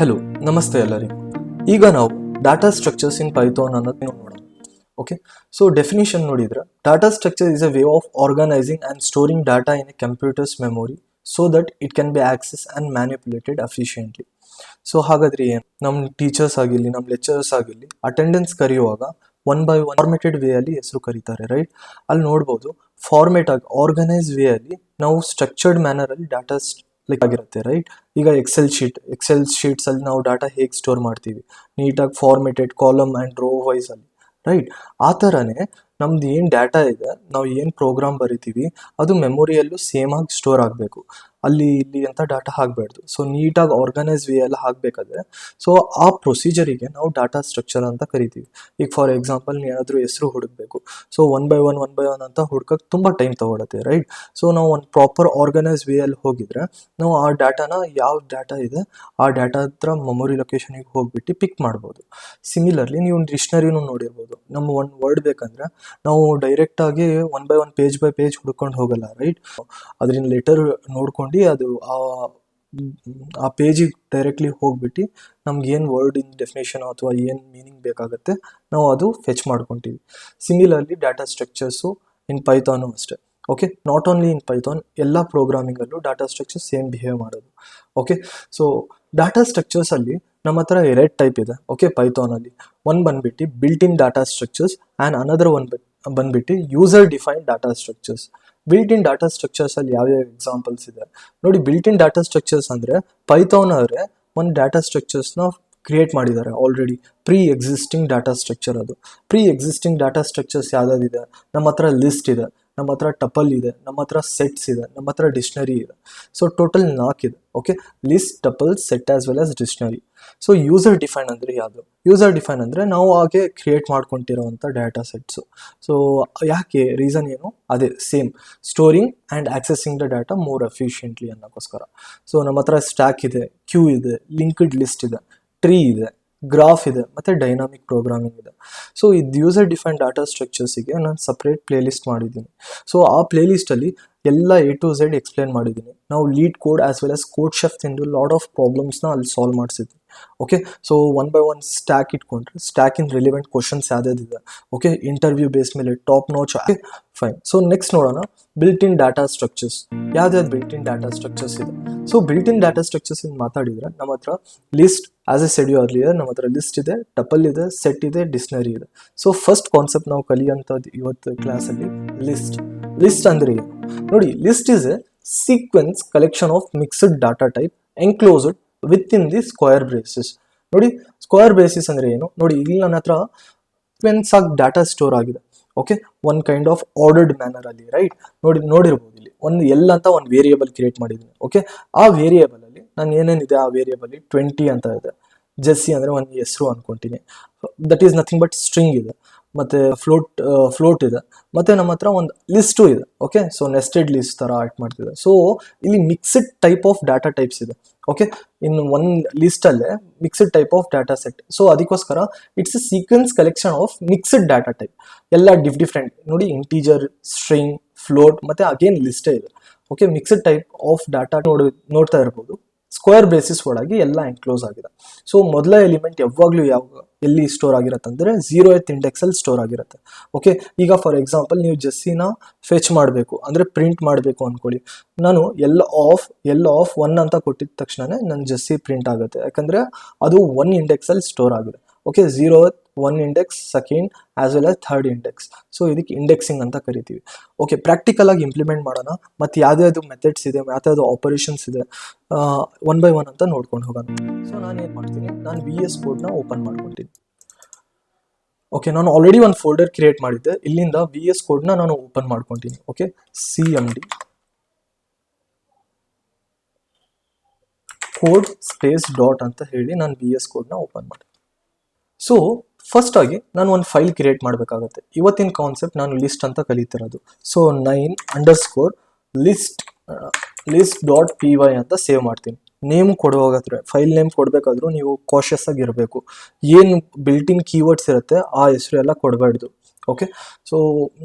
Hello ನಮಸ್ತೆ ಎಲ್ಲರಿಗೂ. ಈಗ ನಾವು ಡಾಟಾ ಸ್ಟ್ರಕ್ಚರ್ಸ್ ಇನ್ ಪೈಥಾನ್ ಅನ್ನೋದನ್ನ ನೋಡೋಣ. ಓಕೆ, ಸೊ ಡೆಫಿನಿಷನ್ ನೋಡಿದ್ರೆ data structure is a way of organizing and storing data in a computer's memory so that it can be access and manipulated efficiently. So ಹಾಗಾದ್ರೆ ಏನು, ನಮ್ಮ ಟೀಚರ್ಸ್ ಆಗಿರಲಿ, ನಮ್ಮ lecturers ಆಗಿರಲಿ, attendance ಕರೆಯುವಾಗ one by one formatted way ಅಲ್ಲಿ ಹೆಸರು ಕರೀತಾರೆ, ರೈಟ್? ಅಲ್ಲಿ ನೋಡ್ಬೋದು ಫಾರ್ಮೆಟ್ ಆಗಿ ಆರ್ಗನೈಸ್ ವೇ ಅಲ್ಲಿ ನಾವು ಸ್ಟ್ರಕ್ಚರ್ಡ್ ಮ್ಯಾನರ್ ಅಲ್ಲಿ ಡಾಟಾ ಆಗಿರುತ್ತೆ, ರೈಟ್? ಈಗ ಎಕ್ಸೆಲ್ ಶೀಟ್ಸ್ ಅಲ್ಲಿ ನಾವು ಡಾಟಾ ಹೇಗೆ ಸ್ಟೋರ್ ಮಾಡ್ತೀವಿ, ನೀಟಾಗಿ ಫಾರ್ಮೆಟೆಡ್ ಕಾಲಮ್ ಆ್ಯಂಡ್ ರೋ ವೈಸ್ ಅಲ್ಲಿ, ರೈಟ್? ಆ ಥರನೇ ನಮ್ದು ಏನು ಡಾಟಾ ಇದೆ, ನಾವು ಏನು ಪ್ರೋಗ್ರಾಮ್ ಬರಿತೀವಿ ಅದು ಮೆಮೊರಿಯಲ್ಲೂ ಸೇಮ್ ಆಗಿ ಸ್ಟೋರ್ ಆಗಬೇಕು. ಅಲ್ಲಿ ಇಲ್ಲಿ ಅಂತ ಡಾಟಾ ಹಾಕಬಾರ್ದು. ಸೊ ನೀಟಾಗಿ ಆರ್ಗನೈಸ್ ವೇ ಎಲ್ಲ ಹಾಕಬೇಕಾದ್ರೆ ಸೊ ಆ ಪ್ರೊಸೀಜರಿಗೆ ನಾವು ಡಾಟಾ ಸ್ಟ್ರಕ್ಚರ್ ಅಂತ ಕರಿತೀವಿ. ಈಗ ಫಾರ್ ಎಕ್ಸಾಂಪಲ್ ಏನಾದರೂ ಹೆಸರು ಹುಡುಕಬೇಕು, ಸೊ ಒನ್ ಬೈ ಒನ್ ಅಂತ ಹುಡ್ಕಕ್ಕೆ ತುಂಬ ಟೈಮ್ ತೊಗೊಳುತ್ತೆ, ರೈಟ್? ಸೊ ನಾವು ಒಂದು ಪ್ರಾಪರ್ ಆರ್ಗನೈಸ್ ವೇ ಅಲ್ಲಿ ಹೋಗಿದ್ರೆ ನಾವು ಆ ಡಾಟಾನ, ಯಾವ ಡಾಟಾ ಇದೆ ಆ ಡಾಟಾ ಹತ್ರ ಮೆಮೊರಿ ಲೊಕೇಶನಿಗೆ ಹೋಗ್ಬಿಟ್ಟು ಪಿಕ್ ಮಾಡ್ಬೋದು. ಸಿಮಿಲರ್ಲಿ ನೀವು ಡಿಕ್ಷನರಿನೂ ನೋಡಿರ್ಬೋದು. ನಮ್ಮ ಒಂದು ವರ್ಡ್ ಬೇಕಂದ್ರೆ ನಾವು ಡೈರೆಕ್ಟಾಗಿ one by one page by page ಹುಡ್ಕೊಂಡು ಹೋಗಲ್ಲ, ರೈಟ್? ಅದರಿಂದ ಲೆಟರ್ ನೋಡ್ಕೊಂಡು ಅದು ಆ ಪೇಜಿಗೆ ಡೈರೆಕ್ಟ್ಲಿ ಹೋಗ್ಬಿಟ್ಟು ನಮ್ಗೆ ಏನು ವರ್ಡ್ ಇನ್ ಡೆಫಿನೇಷನ್ ಅಥವಾ ಏನು ಮೀನಿಂಗ್ ಬೇಕಾಗುತ್ತೆ ನಾವು ಅದು ಫೆಚ್ ಮಾಡ್ಕೊತೀವಿ. Similarly data structures in Python ಅಷ್ಟೇ. Okay, not only in Python, ಎಲ್ಲ ಪ್ರೋಗ್ರಾಮಿಂಗಲ್ಲೂ ಡಾಟಾ ಸ್ಟ್ರಕ್ಚರ್ ಸೇಮ್ ಬಿಹೇವ್ ಮಾಡೋದು. ಓಕೆ, ಸೊ ಡಾಟಾ ಸ್ಟ್ರಕ್ಚರ್ಸಲ್ಲಿ ನಮ್ಮ ಹತ್ರ ಎರಡು ಟೈಪ್ ಇದೆ. ಓಕೆ, ಪೈಥಾನಲ್ಲಿ ಒಂದು ಬಂದ್ಬಿಟ್ಟು built in data structures and another one ಬಂದ್ಬಿಟ್ಟು user defined data structures. Built in data structures ಅಲ್ಲಿ ಯಾವ್ಯಾವ ಎಕ್ಸಾಂಪಲ್ಸ್ ಇದೆ ನೋಡಿ. ಬಿಲ್ಟ್ ಇನ್ ಡಾಟಾ ಸ್ಟ್ರಕ್ಚರ್ಸ್ ಅಂದ್ರೆ ಪೈಥಾನ್ ಅವರೇ ಒಂದು ಡಾಟಾ ಸ್ಟ್ರಕ್ಚರ್ಸ್ನ ಕ್ರಿಯೇಟ್ ಮಾಡಿದ್ದಾರೆ already. Pre existing data structure ಅದು. ಪ್ರೀ ಎಕ್ಸಿಸ್ಟಿಂಗ್ ಡಾಟಾ ಸ್ಟ್ರಕ್ಚರ್ಸ್ ಯಾವ್ದಾದಿದೆ, ನಮ್ಮ ಹತ್ರ ಲಿಸ್ಟ್ ಇದೆ, ನಮ್ಮ ಹತ್ರ ಟಪಲ್ ಇದೆ, ನಮ್ಮ ಹತ್ರ ಸೆಟ್ಸ್ ಇದೆ, ನಮ್ಮ ಹತ್ರ ಡಿಕ್ಷನರಿ ಇದೆ. ಸೊ ಟೋಟಲ್ 4 ಇದೆ. Okay, list, tuple, set as well as dictionary. So user define ಅಂದರೆ ಯಾವುದು? ಯೂಸರ್ ಡಿಫೈನ್ ಅಂದರೆ ನಾವು ಹಾಗೆ ಕ್ರಿಯೇಟ್ ಮಾಡ್ಕೊತಿರೋವಂಥ ಡಾಟಾ ಸೆಟ್ಸು. ಸೊ ಯಾಕೆ, ರೀಸನ್ ಏನು? ಅದೇ same, storing and accessing the data more efficiently ಅನ್ನೋಕ್ಕೋಸ್ಕರ. ಸೊ ನಮ್ಮ ಹತ್ರ ಸ್ಟ್ಯಾಕ್ ಇದೆ, ಕ್ಯೂ ಇದೆ, ಲಿಂಕ್ಡ್ ಲಿಸ್ಟ್ ಇದೆ, ಟ್ರೀ ಇದೆ, ಗ್ರಾಫ್ ಇದೆ, ಮತ್ತು ಡೈನಾಮಿಕ್ ಪ್ರೋಗ್ರಾಮಿಂಗ್ ಇದೆ. ಸೊ ಇದು ಯೂಸರ್ ಡಿಫೈನ್ ಡಾಟಾ ಸ್ಟ್ರಕ್ಚರ್ಸಿಗೆ ನಾನು ಸಪ್ರೇಟ್ ಪ್ಲೇ ಲಿಸ್ಟ್ ಮಾಡಿದ್ದೀನಿ. ಸೊ ಆ ಪ್ಲೇ ಲಿಸ್ಟಲ್ಲಿ ಎಲ್ಲ A to Z ಎಕ್ಸ್ಪ್ಲೇನ್ ಮಾಡಿದ್ದೀನಿ. ನಾವು LeetCode as well as CodeChef ತಿಂದು ಲಾಟ್ ಆಫ್ ಪ್ರಾಬ್ಲಮ್ಸ್ನ ಅಲ್ಲಿ ಸಾಲ್ವ್ ಮಾಡಿಸಿದ್ವಿ. Okay, so one by one stack ಇಟ್ಕೊಂಡ್ರೆ ಸ್ಟ್ಯಾಕ್ ಇನ್ ರಿಲಿವೆಂಟ್ ಕ್ವಶನ್ಸ್ ಯಾವ್ದಾದಿದೆ. ಓಕೆ, ಇಂಟರ್ವ್ಯೂ ಬೇಸ್ ಮೇಲೆ top notch. Fine. So next ನೋಡೋಣ ಬಿಲ್ಟ್ ಇನ್ ಡಾಟಾ ಸ್ಟ್ರಕ್ಚರ್ಸ್. ಯಾವ್ದಾವ್ದು built in data structures ಇದೆ? ಸೊ built in data structures in ಮಾತಾಡಿದ್ರೆ ನಮ್ಮ ಹತ್ರ list, as a said earlier, ನಮ್ಮ ಹತ್ರ ಲಿಸ್ಟ್ ಇದೆ, ಟಪಲ್ ಇದೆ, ಸೆಟ್ ಇದೆ, ಡಿಕ್ಷನರಿ ಇದೆ. ಸೊ ಫಸ್ಟ್ ಕಾನ್ಸೆಪ್ಟ್ ನಾವು ಕಲಿಯುವಂಥದ್ದು ಇವತ್ತು ಕ್ಲಾಸಲ್ಲಿ ಲಿಸ್ಟ್. ಲಿಸ್ಟ್ ಅಂದ್ರೆ ಏನು ನೋಡಿ. List is A sequence collection of mixed data type enclosed with in the square braces. ನೋಡಿ, ಸ್ಕ್ವೇರ್ ಬ್ರೇಸಸ್ ಅಂದ್ರೆ ಏನು ನೋಡಿ. ಇಲ್ಲಿ ನನ್ನ ಹತ್ರ ಸೀಕ್ವೆನ್ಸ್ ಆಗಿ ಡಾಟಾ ಸ್ಟೋರ್ ಆಗಿದೆ. Okay, one kind of ordered manner ಅಲ್ಲಿ, ರೈಟ್? ನೋಡಿರ್ಬೋದು ಇಲ್ಲಿ ಒಂದು ಎಲ್ ಅಂತ ಒಂದು ವೇರಿಯೇಬಲ್ ಕ್ರಿಯೇಟ್ ಮಾಡಿದ್ದೀನಿ. ಓಕೆ, ಆ ವೇರಿಯೇಬಲ್ ಅಲ್ಲಿ ನಾನು ಏನೇನಿದೆ ಆ ವೇರಿಯೇಬಲ್ 20 ಅಂತ ಇದೆ. ಜೆಸ್ಸಿ ಅಂದ್ರೆ ಒಂದು ಹೆಸರು ಅನ್ಕೊಂತೀನಿ. That is nothing but string ಇದೆ, ಮತ್ತೆ ಫ್ಲೋಟ್ ಇದೆ, ಮತ್ತೆ ನಮ್ಮ ಹತ್ರ ಒಂದು ಲಿಸ್ಟು ಇದೆ. ಓಕೆ, ಸೊ ನೆಸ್ಟೆಡ್ ಲಿಸ್ಟ್ ತರ ಆಕ್ಟ್ ಮಾಡ್ತಿದೆ. ಸೊ ಇಲ್ಲಿ mixed type of data types ಇದೆ. ಓಕೆ, ಇನ್ ಒನ್ ಲಿಸ್ಟ್ ಅಲ್ಲೇ mixed type of data set. So ಅದಕ್ಕೋಸ್ಕರ it's a sequence collection of mixed data type. ಎಲ್ಲ ಡಿಫ್ರೆಂಟ್ ನೋಡಿ, integer, string, float, ಮತ್ತೆ again ಲಿಸ್ಟೇ ಇದೆ. Okay, mixed type of data ನೋಡ್ತಾ ಇರ್ಬೋದು. ಸ್ಕ್ವೇರ್ ಬೇಸಿಸ್ ಒಳಗೆ ಎಲ್ಲ ಎನ್ಕ್ಲೋಸ್ ಆಗಿದೆ. ಸೊ ಮೊದಲ ಎಲಿಮೆಂಟ್ ಯಾವಾಗಲೂ ಎಲ್ಲಿ ಸ್ಟೋರ್ ಆಗಿರುತ್ತೆ ಅಂದರೆ 0th ಇಂಡೆಕ್ಸ್ ಅಲ್ಲಿ ಸ್ಟೋರ್ ಆಗಿರುತ್ತೆ. ಓಕೆ, ಈಗ ಫಾರ್ ಎಕ್ಸಾಂಪಲ್ ನೀವು ಜೆಸ್ಸಿನ ಫೆಚ್ ಮಾಡಬೇಕು ಅಂದರೆ ಪ್ರಿಂಟ್ ಮಾಡಬೇಕು ಅಂದ್ಕೊಳ್ಳಿ. ನಾನು ಎಲ್ ಆಫ್ 1 ಅಂತ ಕೊಟ್ಟಿದ ತಕ್ಷಣನೇ ನನ್ನ ಜೆಸ್ಸಿ ಪ್ರಿಂಟ್ ಆಗುತ್ತೆ, ಯಾಕಂದರೆ ಅದು 1 ಇಂಡೆಕ್ಸ್ ಅಲ್ಲಿ ಸ್ಟೋರ್ ಆಗಿದೆ. Okay, 0th 1 index, second as well as third index. So ಇದಕ್ಕೆ ಇಂಡೆಕ್ಸಿಂಗ್ ಅಂತ ಕರಿತೀವಿ. ಓಕೆ, ಪ್ರಾಕ್ಟಿಕಲ್ ಆಗಿ ಇಂಪ್ಲಿಮೆಂಟ್ ಮಾಡೋಣ. ಮತ್ತು ಯಾವ್ದಾವುದು ಮೆಥಡ್ಸ್ ಇದೆ, ಯಾವ್ದಾವುದು ಆಪರೇಷನ್ಸ್ ಇದೆ, ಒನ್ ಬೈ ಒನ್ ಅಂತ ನೋಡ್ಕೊಂಡು ಹೋಗೋಣ. ಸೊ ನಾನು ಏನು ಮಾಡ್ತೀನಿ, ನಾನು VS ಕೋಡ್ನ ಓಪನ್ ಮಾಡ್ಕೊತೀನಿ. ಓಕೆ, ನಾನು ಆಲ್ರೆಡಿ ಒಂದು ಫೋಲ್ಡರ್ ಕ್ರಿಯೇಟ್ ಮಾಡಿದ್ದೆ. ಇಲ್ಲಿಂದ VS ಕೋಡ್ನ ನಾನು ಓಪನ್ ಮಾಡ್ಕೊತೀನಿ. Okay, CMD code space dot ಅಂತ ಹೇಳಿ ನಾನು VS ಕೋಡ್ನ ಓಪನ್ ಮಾಡಿ. ಸೊ ಫಸ್ಟ್ ಆಗಿ ನಾನು ಒಂದು ಫೈಲ್ ಕ್ರಿಯೇಟ್ ಮಾಡಬೇಕಾಗುತ್ತೆ. ಇವತ್ತಿನ ಕಾನ್ಸೆಪ್ಟ್ ನಾನು ಲಿಸ್ಟ್ ಅಂತ ಕಲಿತಿರೋದು. ಸೊ 9_ list.py ಅಂತ ಸೇವ್ ಮಾಡ್ತೀನಿ. ನೇಮ್ ಕೊಡುವಾಗಾದ್ರೆ, ಫೈಲ್ ನೇಮ್ ಕೊಡಬೇಕಾದ್ರೂ ನೀವು ಕಾಷಿಯಸ್ ಆಗಿರಬೇಕು. ಏನು ಬಿಲ್ಟ್ ಇನ್ ಕೀವರ್ಡ್ಸ್ ಇರುತ್ತೆ ಆ ಹೆಸರು ಎಲ್ಲ ಕೊಡಬಾರ್ದು. ಓಕೆ. ಸೊ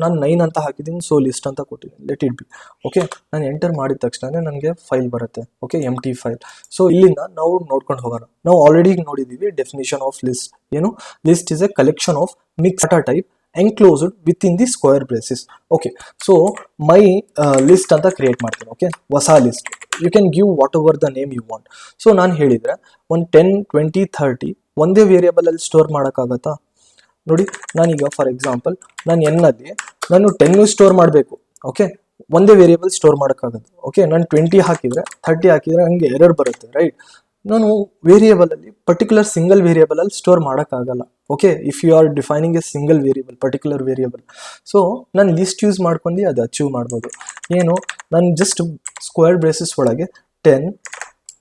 ನಾನು 9 ಅಂತ ಹಾಕಿದ್ದೀನಿ, ಸೊ ಲಿಸ್ಟ್ ಅಂತ ಕೊಟ್ಟಿದ್ದೀನಿ, ಲೆಟ್ ಇಟ್ ಬಿ. ಓಕೆ, ನಾನು ಎಂಟರ್ ಮಾಡಿದ ತಕ್ಷಣ ನನಗೆ ಫೈಲ್ ಬರುತ್ತೆ. ಓಕೆ, ಎಂಟಿ ಫೈಲ್. ಸೊ ಇಲ್ಲಿಂದ ನಾವು ನೋಡ್ಕೊಂಡು ಹೋಗೋಣ. ನಾವು ಆಲ್ರೆಡಿ ನೋಡಿದ್ದೀವಿ ಡೆಫಿನೇಷನ್ ಆಫ್ ಲಿಸ್ಟ್ ಏನು. List is A collection of mix data type enclosed within the square braces. Okay, so my list ಅಂತ ಕ್ರಿಯೇಟ್ ಮಾಡ್ತೀನಿ. ಓಕೆ, ಹೊಸ list. You can give whatever the name you want. So ನಾನು ಹೇಳಿದರೆ ಒಂದು 10, 20, 30 ಒಂದೇ variable ಅಲ್ಲಿ store ಮಾಡೋಕ್ಕಾಗತ್ತಾ? ನೋಡಿ, ನಾನೀಗ ಫಾರ್ ಎಕ್ಸಾಂಪಲ್ ನಾನು ಎನ್ನಲ್ಲಿ ನಾನು 10 ಸ್ಟೋರ್ ಮಾಡಬೇಕು. ಓಕೆ, ಒಂದೇ ವೇರಿಯೇಬಲ್ ಸ್ಟೋರ್ ಮಾಡೋಕ್ಕಾಗತ್ತೆ. ಓಕೆ, ನಾನು 20 ಹಾಕಿದರೆ 30 ಹಾಕಿದರೆ ನನಗೆ ಎರರ್ ಬರುತ್ತೆ, ರೈಟ್? ನಾನು ವೇರಿಯೇಬಲ್ ಅಲ್ಲಿ ಪರ್ಟಿಕ್ಯುಲರ್ ಸಿಂಗಲ್ ವೇರಿಯೇಬಲ್ ಅಲ್ಲಿ ಸ್ಟೋರ್ ಮಾಡೋಕ್ಕಾಗಲ್ಲ. Okay, if you are defining a single variable, particular variable, so ನಾನು ಲಿಸ್ಟ್ ಯೂಸ್ ಮಾಡ್ಕೊಂಡು ಅದು ಅಚೀವ್ ಮಾಡ್ಬೋದು. ಏನು, ನಾನು ಜಸ್ಟ್ ಸ್ಕ್ವೇರ್ ಬ್ರೇಸಸ್ ಒಳಗೆ 10,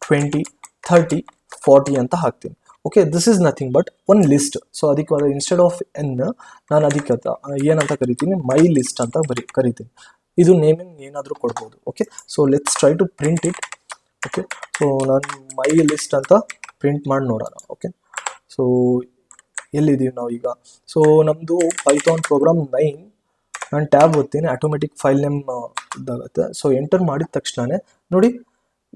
20, 30, 40 ಅಂತ ಹಾಕ್ತೀನಿ. Okay, this is nothing but one list. So ಅದಕ್ಕೆ ಇನ್ಸ್ಟೆಡ್ ಆಫ್ ಎನ್ ನಾನು ಅದಕ್ಕೆ ಏನಂತ ಕರಿತೀನಿ, ಮೈ ಲಿಸ್ಟ್ ಅಂತ ಕರಿತೀನಿ. ಇದು ನೇಮಿಂಗ್ ಏನಾದರೂ ಕೊಡ್ಬೋದು. Okay, so let's try to print it. Okay, so ನಾನು ಮೈ ಲಿಸ್ಟ್ ಅಂತ ಪ್ರಿಂಟ್ ಮಾಡಿ ನೋಡೋಣ. ಓಕೆ, ಸೊ ಎಲ್ಲಿದ್ದೀವಿ ನಾವು ಈಗ? ಸೊ ನಮ್ಮದು ಪೈಥಾನ್ ಪ್ರೋಗ್ರಾಮ್ 9. ನಾನು ಟ್ಯಾಬ್ ಓದ್ತೀನಿ, ಆಟೋಮೆಟಿಕ್ ಫೈಲ್ ನೇಮ್ ಇದಾಗುತ್ತೆ. ಸೊ ಎಂಟರ್ ಮಾಡಿದ ತಕ್ಷಣವೇ ನೋಡಿ,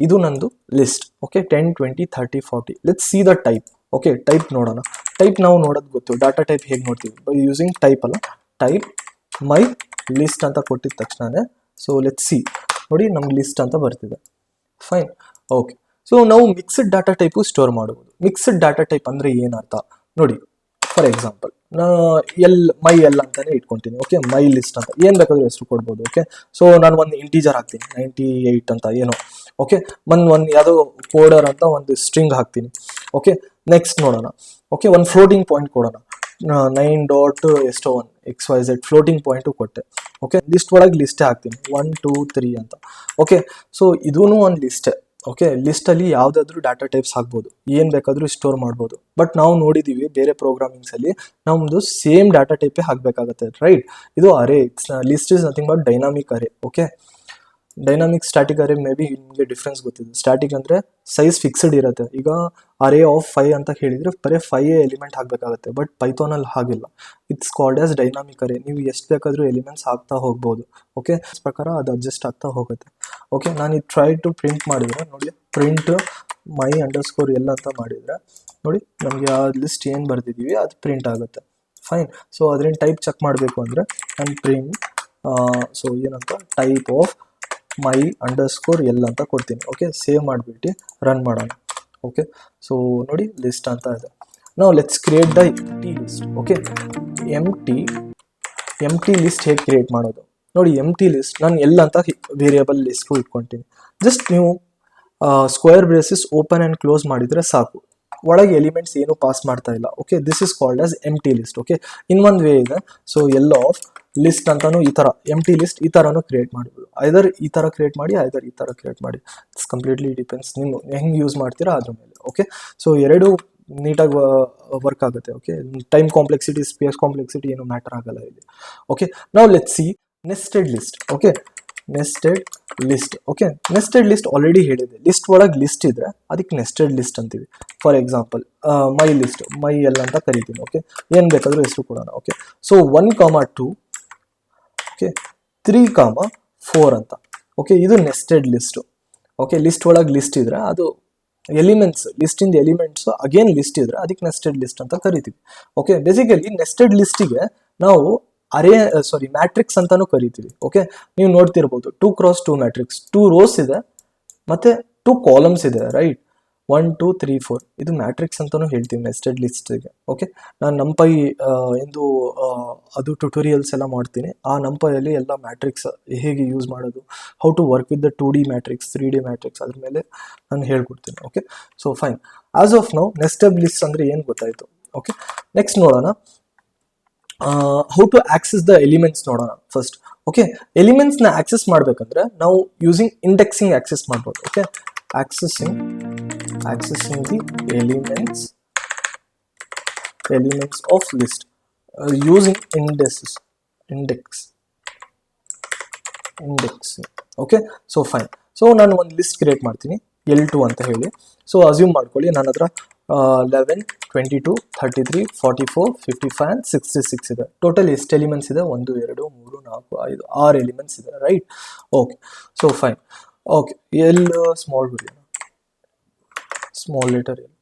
ಇದು ನಂದು list. Okay, 10, 20, 30, 40. Let's see the type. Okay, type ನೋಡೋಣ. ಟೈಪ್ ನಾವು ನೋಡೋದು ಗೊತ್ತು, ಡಾಟಾ ಟೈಪ್ ಹೇಗೆ ನೋಡ್ತೀವಿ, ಬೈ ಯೂಸಿಂಗ್ ಟೈಪ್ ಅಲ್ಲ, ಟೈಪ್ ಮೈ ಲಿಸ್ಟ್ ಅಂತ ಕೊಟ್ಟಿದ ತಕ್ಷಣವೇ ಸೊ ಲೆಟ್ಸ್ ಸಿ. ನೋಡಿ, ನಮ್ಗೆ ಲಿಸ್ಟ್ ಅಂತ ಬರ್ತಿದೆ. ಫೈನ್. ಓಕೆ, ಸೊ ನಾವು ಮಿಕ್ಸ್ಡ್ ಡಾಟಾ ಟೈಪು ಸ್ಟೋರ್ ಮಾಡ್ಬೋದು. ಮಿಕ್ಸ್ಡ್ ಡಾಟಾ ಟೈಪ್ ಅಂದರೆ ಏನರ್ಥ ನೋಡಿ. ಫಾರ್ ಎಕ್ಸಾಂಪಲ್ ಮೈ ಎಲ್ ಅಂತಾನೆ ಇಟ್ಕೊತೀನಿ. ಓಕೆ, ಮೈ ಲಿಸ್ಟ್ ಅಂತ ಏನು ಬೇಕಾದ್ರೂ ಹೆಸರು ಕೊಡ್ಬೋದು. ಓಕೆ, ಸೊ ನಾನು ಒಂದು ಇಂಟೀಜರ್ ಹಾಕ್ತೀನಿ 98 ಅಂತ ಏನೋ. ಓಕೆ, ಒಂದು ಯಾವುದೋ ಕೋಡರ್ ಅಂತ ಒಂದು ಸ್ಟ್ರಿಂಗ್ ಹಾಕ್ತೀನಿ. ಓಕೆ, ನೆಕ್ಸ್ಟ್ ನೋಡೋಣ. ಓಕೆ, ಒಂದು ಫ್ಲೋಟಿಂಗ್ ಪಾಯಿಂಟ್ ಕೊಡೋಣ. 9. XYZ ಫ್ಲೋಟಿಂಗ್ ಪಾಯಿಂಟು ಕೊಟ್ಟೆ. ಓಕೆ, ಲಿಸ್ಟ್ ಒಳಗೆ ಲಿಸ್ಟೇ ಹಾಕ್ತೀನಿ 1, 2, 3 ಅಂತ. ಓಕೆ, ಸೊ ಇದೂ ಒಂದು ಲಿಸ್ಟೇ. ಓಕೆ, ಲಿಸ್ಟಲ್ಲಿ ಯಾವುದಾದ್ರೂ ಡಾಟಾ ಟೈಪ್ಸ್ ಹಾಕ್ಬೋದು, ಏನು ಬೇಕಾದರೂ ಸ್ಟೋರ್ ಮಾಡ್ಬೋದು. ಬಟ್ ನಾವು ನೋಡಿದ್ದೀವಿ ಬೇರೆ ಪ್ರೋಗ್ರಾಮಿಂಗ್ಸಲ್ಲಿ ನಮ್ಮದು ಸೇಮ್ ಡಾಟಾ ಟೈಪೇ ಹಾಕಬೇಕಾಗತ್ತೆ, ರೈಟ್? ಇದು array. List is nothing but dynamic array. Okay, dynamic static array may be ನಿಮಗೆ ಡಿಫ್ರೆನ್ಸ್ ಗೊತ್ತಿದೆ. ಸ್ಟ್ಯಾಟಿಕ್ ಅಂದರೆ ಸೈಜ್ ಫಿಕ್ಸ್ಡ್ ಇರುತ್ತೆ. ಈಗ ಅರೇ ಆಫ್ 5 ಅಂತ ಹೇಳಿದರೆ ಬರೀ 5 ಎಲಿಮೆಂಟ್ ಹಾಕಬೇಕಾಗುತ್ತೆ. ಬಟ್ ಪೈಥಾನಲ್ಲಿ ಹಾಗಿಲ್ಲ, ಇಟ್ಸ್ ಕಾಲ್ಡ್ ಆಸ್ ಡೈನಾಮಿಕ್ ಅರೇ. ನೀವು ಎಷ್ಟು ಬೇಕಾದರೂ ಎಲಿಮೆಂಟ್ಸ್ ಹಾಕ್ತಾ ಹೋಗ್ಬೋದು. ಓಕೆ, ಪ್ರಕಾರ ಅದು ಅಡ್ಜಸ್ಟ್ ಆಗ್ತಾ ಹೋಗುತ್ತೆ. ಓಕೆ, ನಾನು ಇದು ಟ್ರೈ ಟು ಪ್ರಿಂಟ್ ಮಾಡಿದರೆ ನೋಡಿ, ಪ್ರಿಂಟ್ ಮೈ ಅಂಡರ್ಸ್ಕೋರ್ ಎಲ್ ಅಂತ ಮಾಡಿದರೆ ನೋಡಿ, ನಮಗೆ ಆ ಲಿಸ್ಟ್ ಏನು ಬರ್ದಿದ್ದೀವಿ ಅದು ಪ್ರಿಂಟ್ ಆಗುತ್ತೆ. ಫೈನ್. ಸೊ ಅದರಿಂದ ಟೈಪ್ ಚೆಕ್ ಮಾಡಬೇಕು ಅಂದರೆ ನಾನು ಪ್ರಿಂಟ್ ಸೊ ಏನಂತ type of my underscore L ಅಂತ ಕೊಡ್ತೀನಿ. ಓಕೆ, ಸೇವ್ ಮಾಡಿಬಿಟ್ಟು ರನ್ ಮಾಡೋಣ. ಓಕೆ, ಸೊ ನೋಡಿ ಲಿಸ್ಟ್ ಅಂತ ಇದೆ. ನಾವು let's create the empty list. Okay, empty list ಹೇಗೆ ಕ್ರಿಯೇಟ್ ಮಾಡೋದು ನೋಡಿ. ಎಂಟಿ ಲಿಸ್ಟ್ ನಾನು ಎಲ್ ಅಂತ ವೇರಿಯೇಬಲ್ ಲಿಸ್ಟು ಇಟ್ಕೊತೀನಿ. ಜಸ್ಟ್ ನೀವು square braces open and close ಮಾಡಿದರೆ ಸಾಕು, ಒಳಗೆ ಎಲಿಮೆಂಟ್ಸ್ ಏನು ಪಾಸ್ ಮಾಡ್ತಾ ಇಲ್ಲ. Okay, this is called as empty list. Okay, ಇನ್ನೊಂದು ವೇ ಇದೆ. ಸೊ ಎಲ್ ಆಫ್ ಲಿಸ್ಟ್ ಅಂತಾನು ಈ ಥರ ಎಂಟಿ ಲಿಸ್ಟ್ ಈ ಥರನೂ ಕ್ರಿಯೇಟ್ ಮಾಡ್ಬೋದು. ಐದರ್ ಈ ಥರ ಕ್ರಿಯೇಟ್ ಮಾಡಿ, ಐದರ್ ಈ ಥರ ಕ್ರಿಯೇಟ್ ಮಾಡಿ. ಇಟ್ಸ್ ಕಂಪ್ಲೀಟ್ಲಿ ಡಿಪೆಂಡ್ಸ್ ನೀವು ಹೆಂಗೆ ಯೂಸ್ ಮಾಡ್ತೀರಾ ಅದ್ರ ಮೇಲೆ. ಓಕೆ, ಸೊ ಎರಡು ನೀಟಾಗಿ ವರ್ಕ್ ಆಗುತ್ತೆ. Okay, time complexity, space complexity ಏನು ಮ್ಯಾಟರ್ ಆಗಲ್ಲ ಇಲ್ಲಿ. ಓಕೆ, ನಾವು let's C nested list. Okay, nested list. Okay, nested list already ಹೇಳಿದೆ. ಲಿಸ್ಟ್ ಒಳಗೆ ಲಿಸ್ಟ್ ಇದ್ರೆ ಅದಕ್ಕೆ ನೆಸ್ಟೆಡ್ ಲಿಸ್ಟ್ ಅಂತೀವಿ. For example my list, my L ಅಂತ ಕರಿತೀನಿ. ಓಕೆ, ಏನು ಬೇಕಾದರೂ ಹೆಸರು ಕೊಡೋಣ. ಓಕೆ, ಸೊ 1, 2, ಓಕೆ 3, 4 ಅಂತ. ಓಕೆ, ಇದು ನೆಸ್ಟೆಡ್ ಲಿಸ್ಟು. ಓಕೆ, ಲಿಸ್ಟ್ ಒಳಗೆ ಲಿಸ್ಟ್ ಇದ್ರೆ ಅದು ಎಲಿಮೆಂಟ್ಸ್, ಲಿಸ್ಟಿಂದ ಎಲಿಮೆಂಟ್ಸ್ ಅಗೇನ್ ಲಿಸ್ಟ್ ಇದ್ರೆ ಅದಕ್ಕೆ ನೆಸ್ಟೆಡ್ ಲಿಸ್ಟ್ ಅಂತ ಕರಿತೀವಿ. ಓಕೆ, ಬೇಸಿಕಲಿ ನೆಸ್ಟೆಡ್ ಲಿಸ್ಟಿಗೆ ನಾವು ಮ್ಯಾಟ್ರಿಕ್ಸ್ ಅಂತಾನು ಕರಿತೀವಿ. ಓಕೆ, ನೀವು ನೋಡ್ತಿರ್ಬೋದು 2x2 ಮ್ಯಾಟ್ರಿಕ್ಸ್, 2 ರೋಸ್ ಇದೆ ಮತ್ತೆ 2 ಕಾಲಮ್ಸ್ ಇದೆ, ರೈಟ್? 1, 2, 3, 4 ಇದು ಮ್ಯಾಟ್ರಿಕ್ಸ್ ಅಂತಾನು ಹೇಳ್ತೀವಿ ನೆಸ್ಟೆಡ್ ಲಿಸ್ಟ್ಗೆ. ಓಕೆ, ನಾನು ನಂಪೈ ಎಂದು ಅದು ಟ್ಯುಟೋರಿಯಲ್ಸ್ ಎಲ್ಲ ಮಾಡ್ತೀನಿ. ಆ ನಂಪೈಯಲ್ಲಿ ಎಲ್ಲ ಮ್ಯಾಟ್ರಿಕ್ಸ್ ಹೇಗೆ ಯೂಸ್ ಮಾಡೋದು, how to work with the 2D matrix, 3D matrix, ಅದ್ರ ಮೇಲೆ ನಾನು ಹೇಳ್ಕೊಡ್ತೀನಿ. Okay, so fine. As of now nested list ಅಂದರೆ ಏನು ಗೊತ್ತಾಯಿತು. ಓಕೆ, ನೆಕ್ಸ್ಟ್ ನೋಡೋಣ how to access the elements ನೋಡೋಣ ಫಸ್ಟ್. ಓಕೆ, ಎಲಿಮೆಂಟ್ಸ್ನ ಆಕ್ಸೆಸ್ ಮಾಡಬೇಕಂದ್ರೆ ನಾವು ಯೂಸಿಂಗ್ ಇಂಡೆಕ್ಸಿಂಗ್ ಆಕ್ಸೆಸ್ ಮಾಡ್ಬೋದು. Okay, accessing the elements of list using indexing. Okay, so fine. So ನಾನು ಒಂದು ಲಿಸ್ಟ್ ಕ್ರಿಯೇಟ್ ಮಾಡ್ತೀನಿ L2 ಅಂತ ಹೇಳಿ. ಸೊ ಅಸ್ಯೂಮ್ ಮಾಡ್ಕೊಳ್ಳಿ ನನ್ನ ಹತ್ರ 11 22 33 44 55 and 66 ಇದೆ. ಟೋಟಲ್ ಎಷ್ಟು ಎಲಿಮೆಂಟ್ಸ್ ಇದೆ? 1 2 3 4 5 6 ಎಲಿಮೆಂಟ್ಸ್ ಇದೆ, right? Okay, so fine. Okay, L small ಬರೆಯೋಣ, ಸ್ಮಾಲ್ ಲೆಟರ್ ಎಲ್.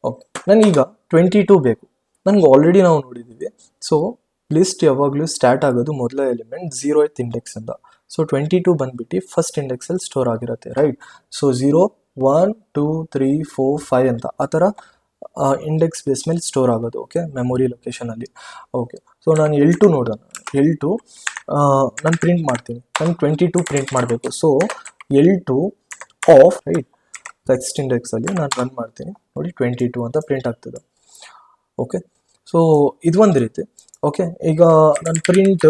ಓಕೆ, ನನಗೀಗ 22 ಬೇಕು. ನನಗೆ ಆಲ್ರೆಡಿ ನಾವು ನೋಡಿದ್ದೀವಿ. ಸೊ ಲಿಸ್ಟ್ ಯಾವಾಗಲೂ ಸ್ಟಾರ್ಟ್ ಆಗೋದು ಮೊದಲ ಎಲಿಮೆಂಟ್ 0th ಇಂಡೆಕ್ಸಿಂದ. ಸೊ 22 ಬಂದ್ಬಿಟ್ಟು ಫಸ್ಟ್ ಇಂಡೆಕ್ಸಲ್ಲಿ ಸ್ಟೋರ್ ಆಗಿರುತ್ತೆ, ರೈಟ್? ಸೊ 0 1 2 3 4 5 ಅಂತ ಆ ಥರ ಇಂಡೆಕ್ಸ್ ಬೇಸ್ ಮೇಲೆ ಸ್ಟೋರ್ ಆಗೋದು, ಓಕೆ, ಮೆಮೊರಿ ಲೊಕೇಶನಲ್ಲಿ. ಓಕೆ, ಸೊ ನಾನು L2 ನೋಡೋಣ. L2 ನಾನು ಪ್ರಿಂಟ್ ಮಾಡ್ತೀನಿ. ನಾನು 22 ಪ್ರಿಂಟ್ ಮಾಡಬೇಕು. ಸೊ L2 ಆಫ್, ರೈಟ್, ನೆಕ್ಸ್ಟ್ ಇಂಡೆಕ್ಸಲ್ಲಿ ನಾನು ರನ್ ಮಾಡ್ತೀನಿ. ನೋಡಿ 22 ಅಂತ ಪ್ರಿಂಟ್ ಆಗ್ತದೆ. ಓಕೆ, ಸೊ ಇದು ಒಂದು ರೀತಿ. ಓಕೆ, ಈಗ ನಾನು ಪ್ರಿಂಟ್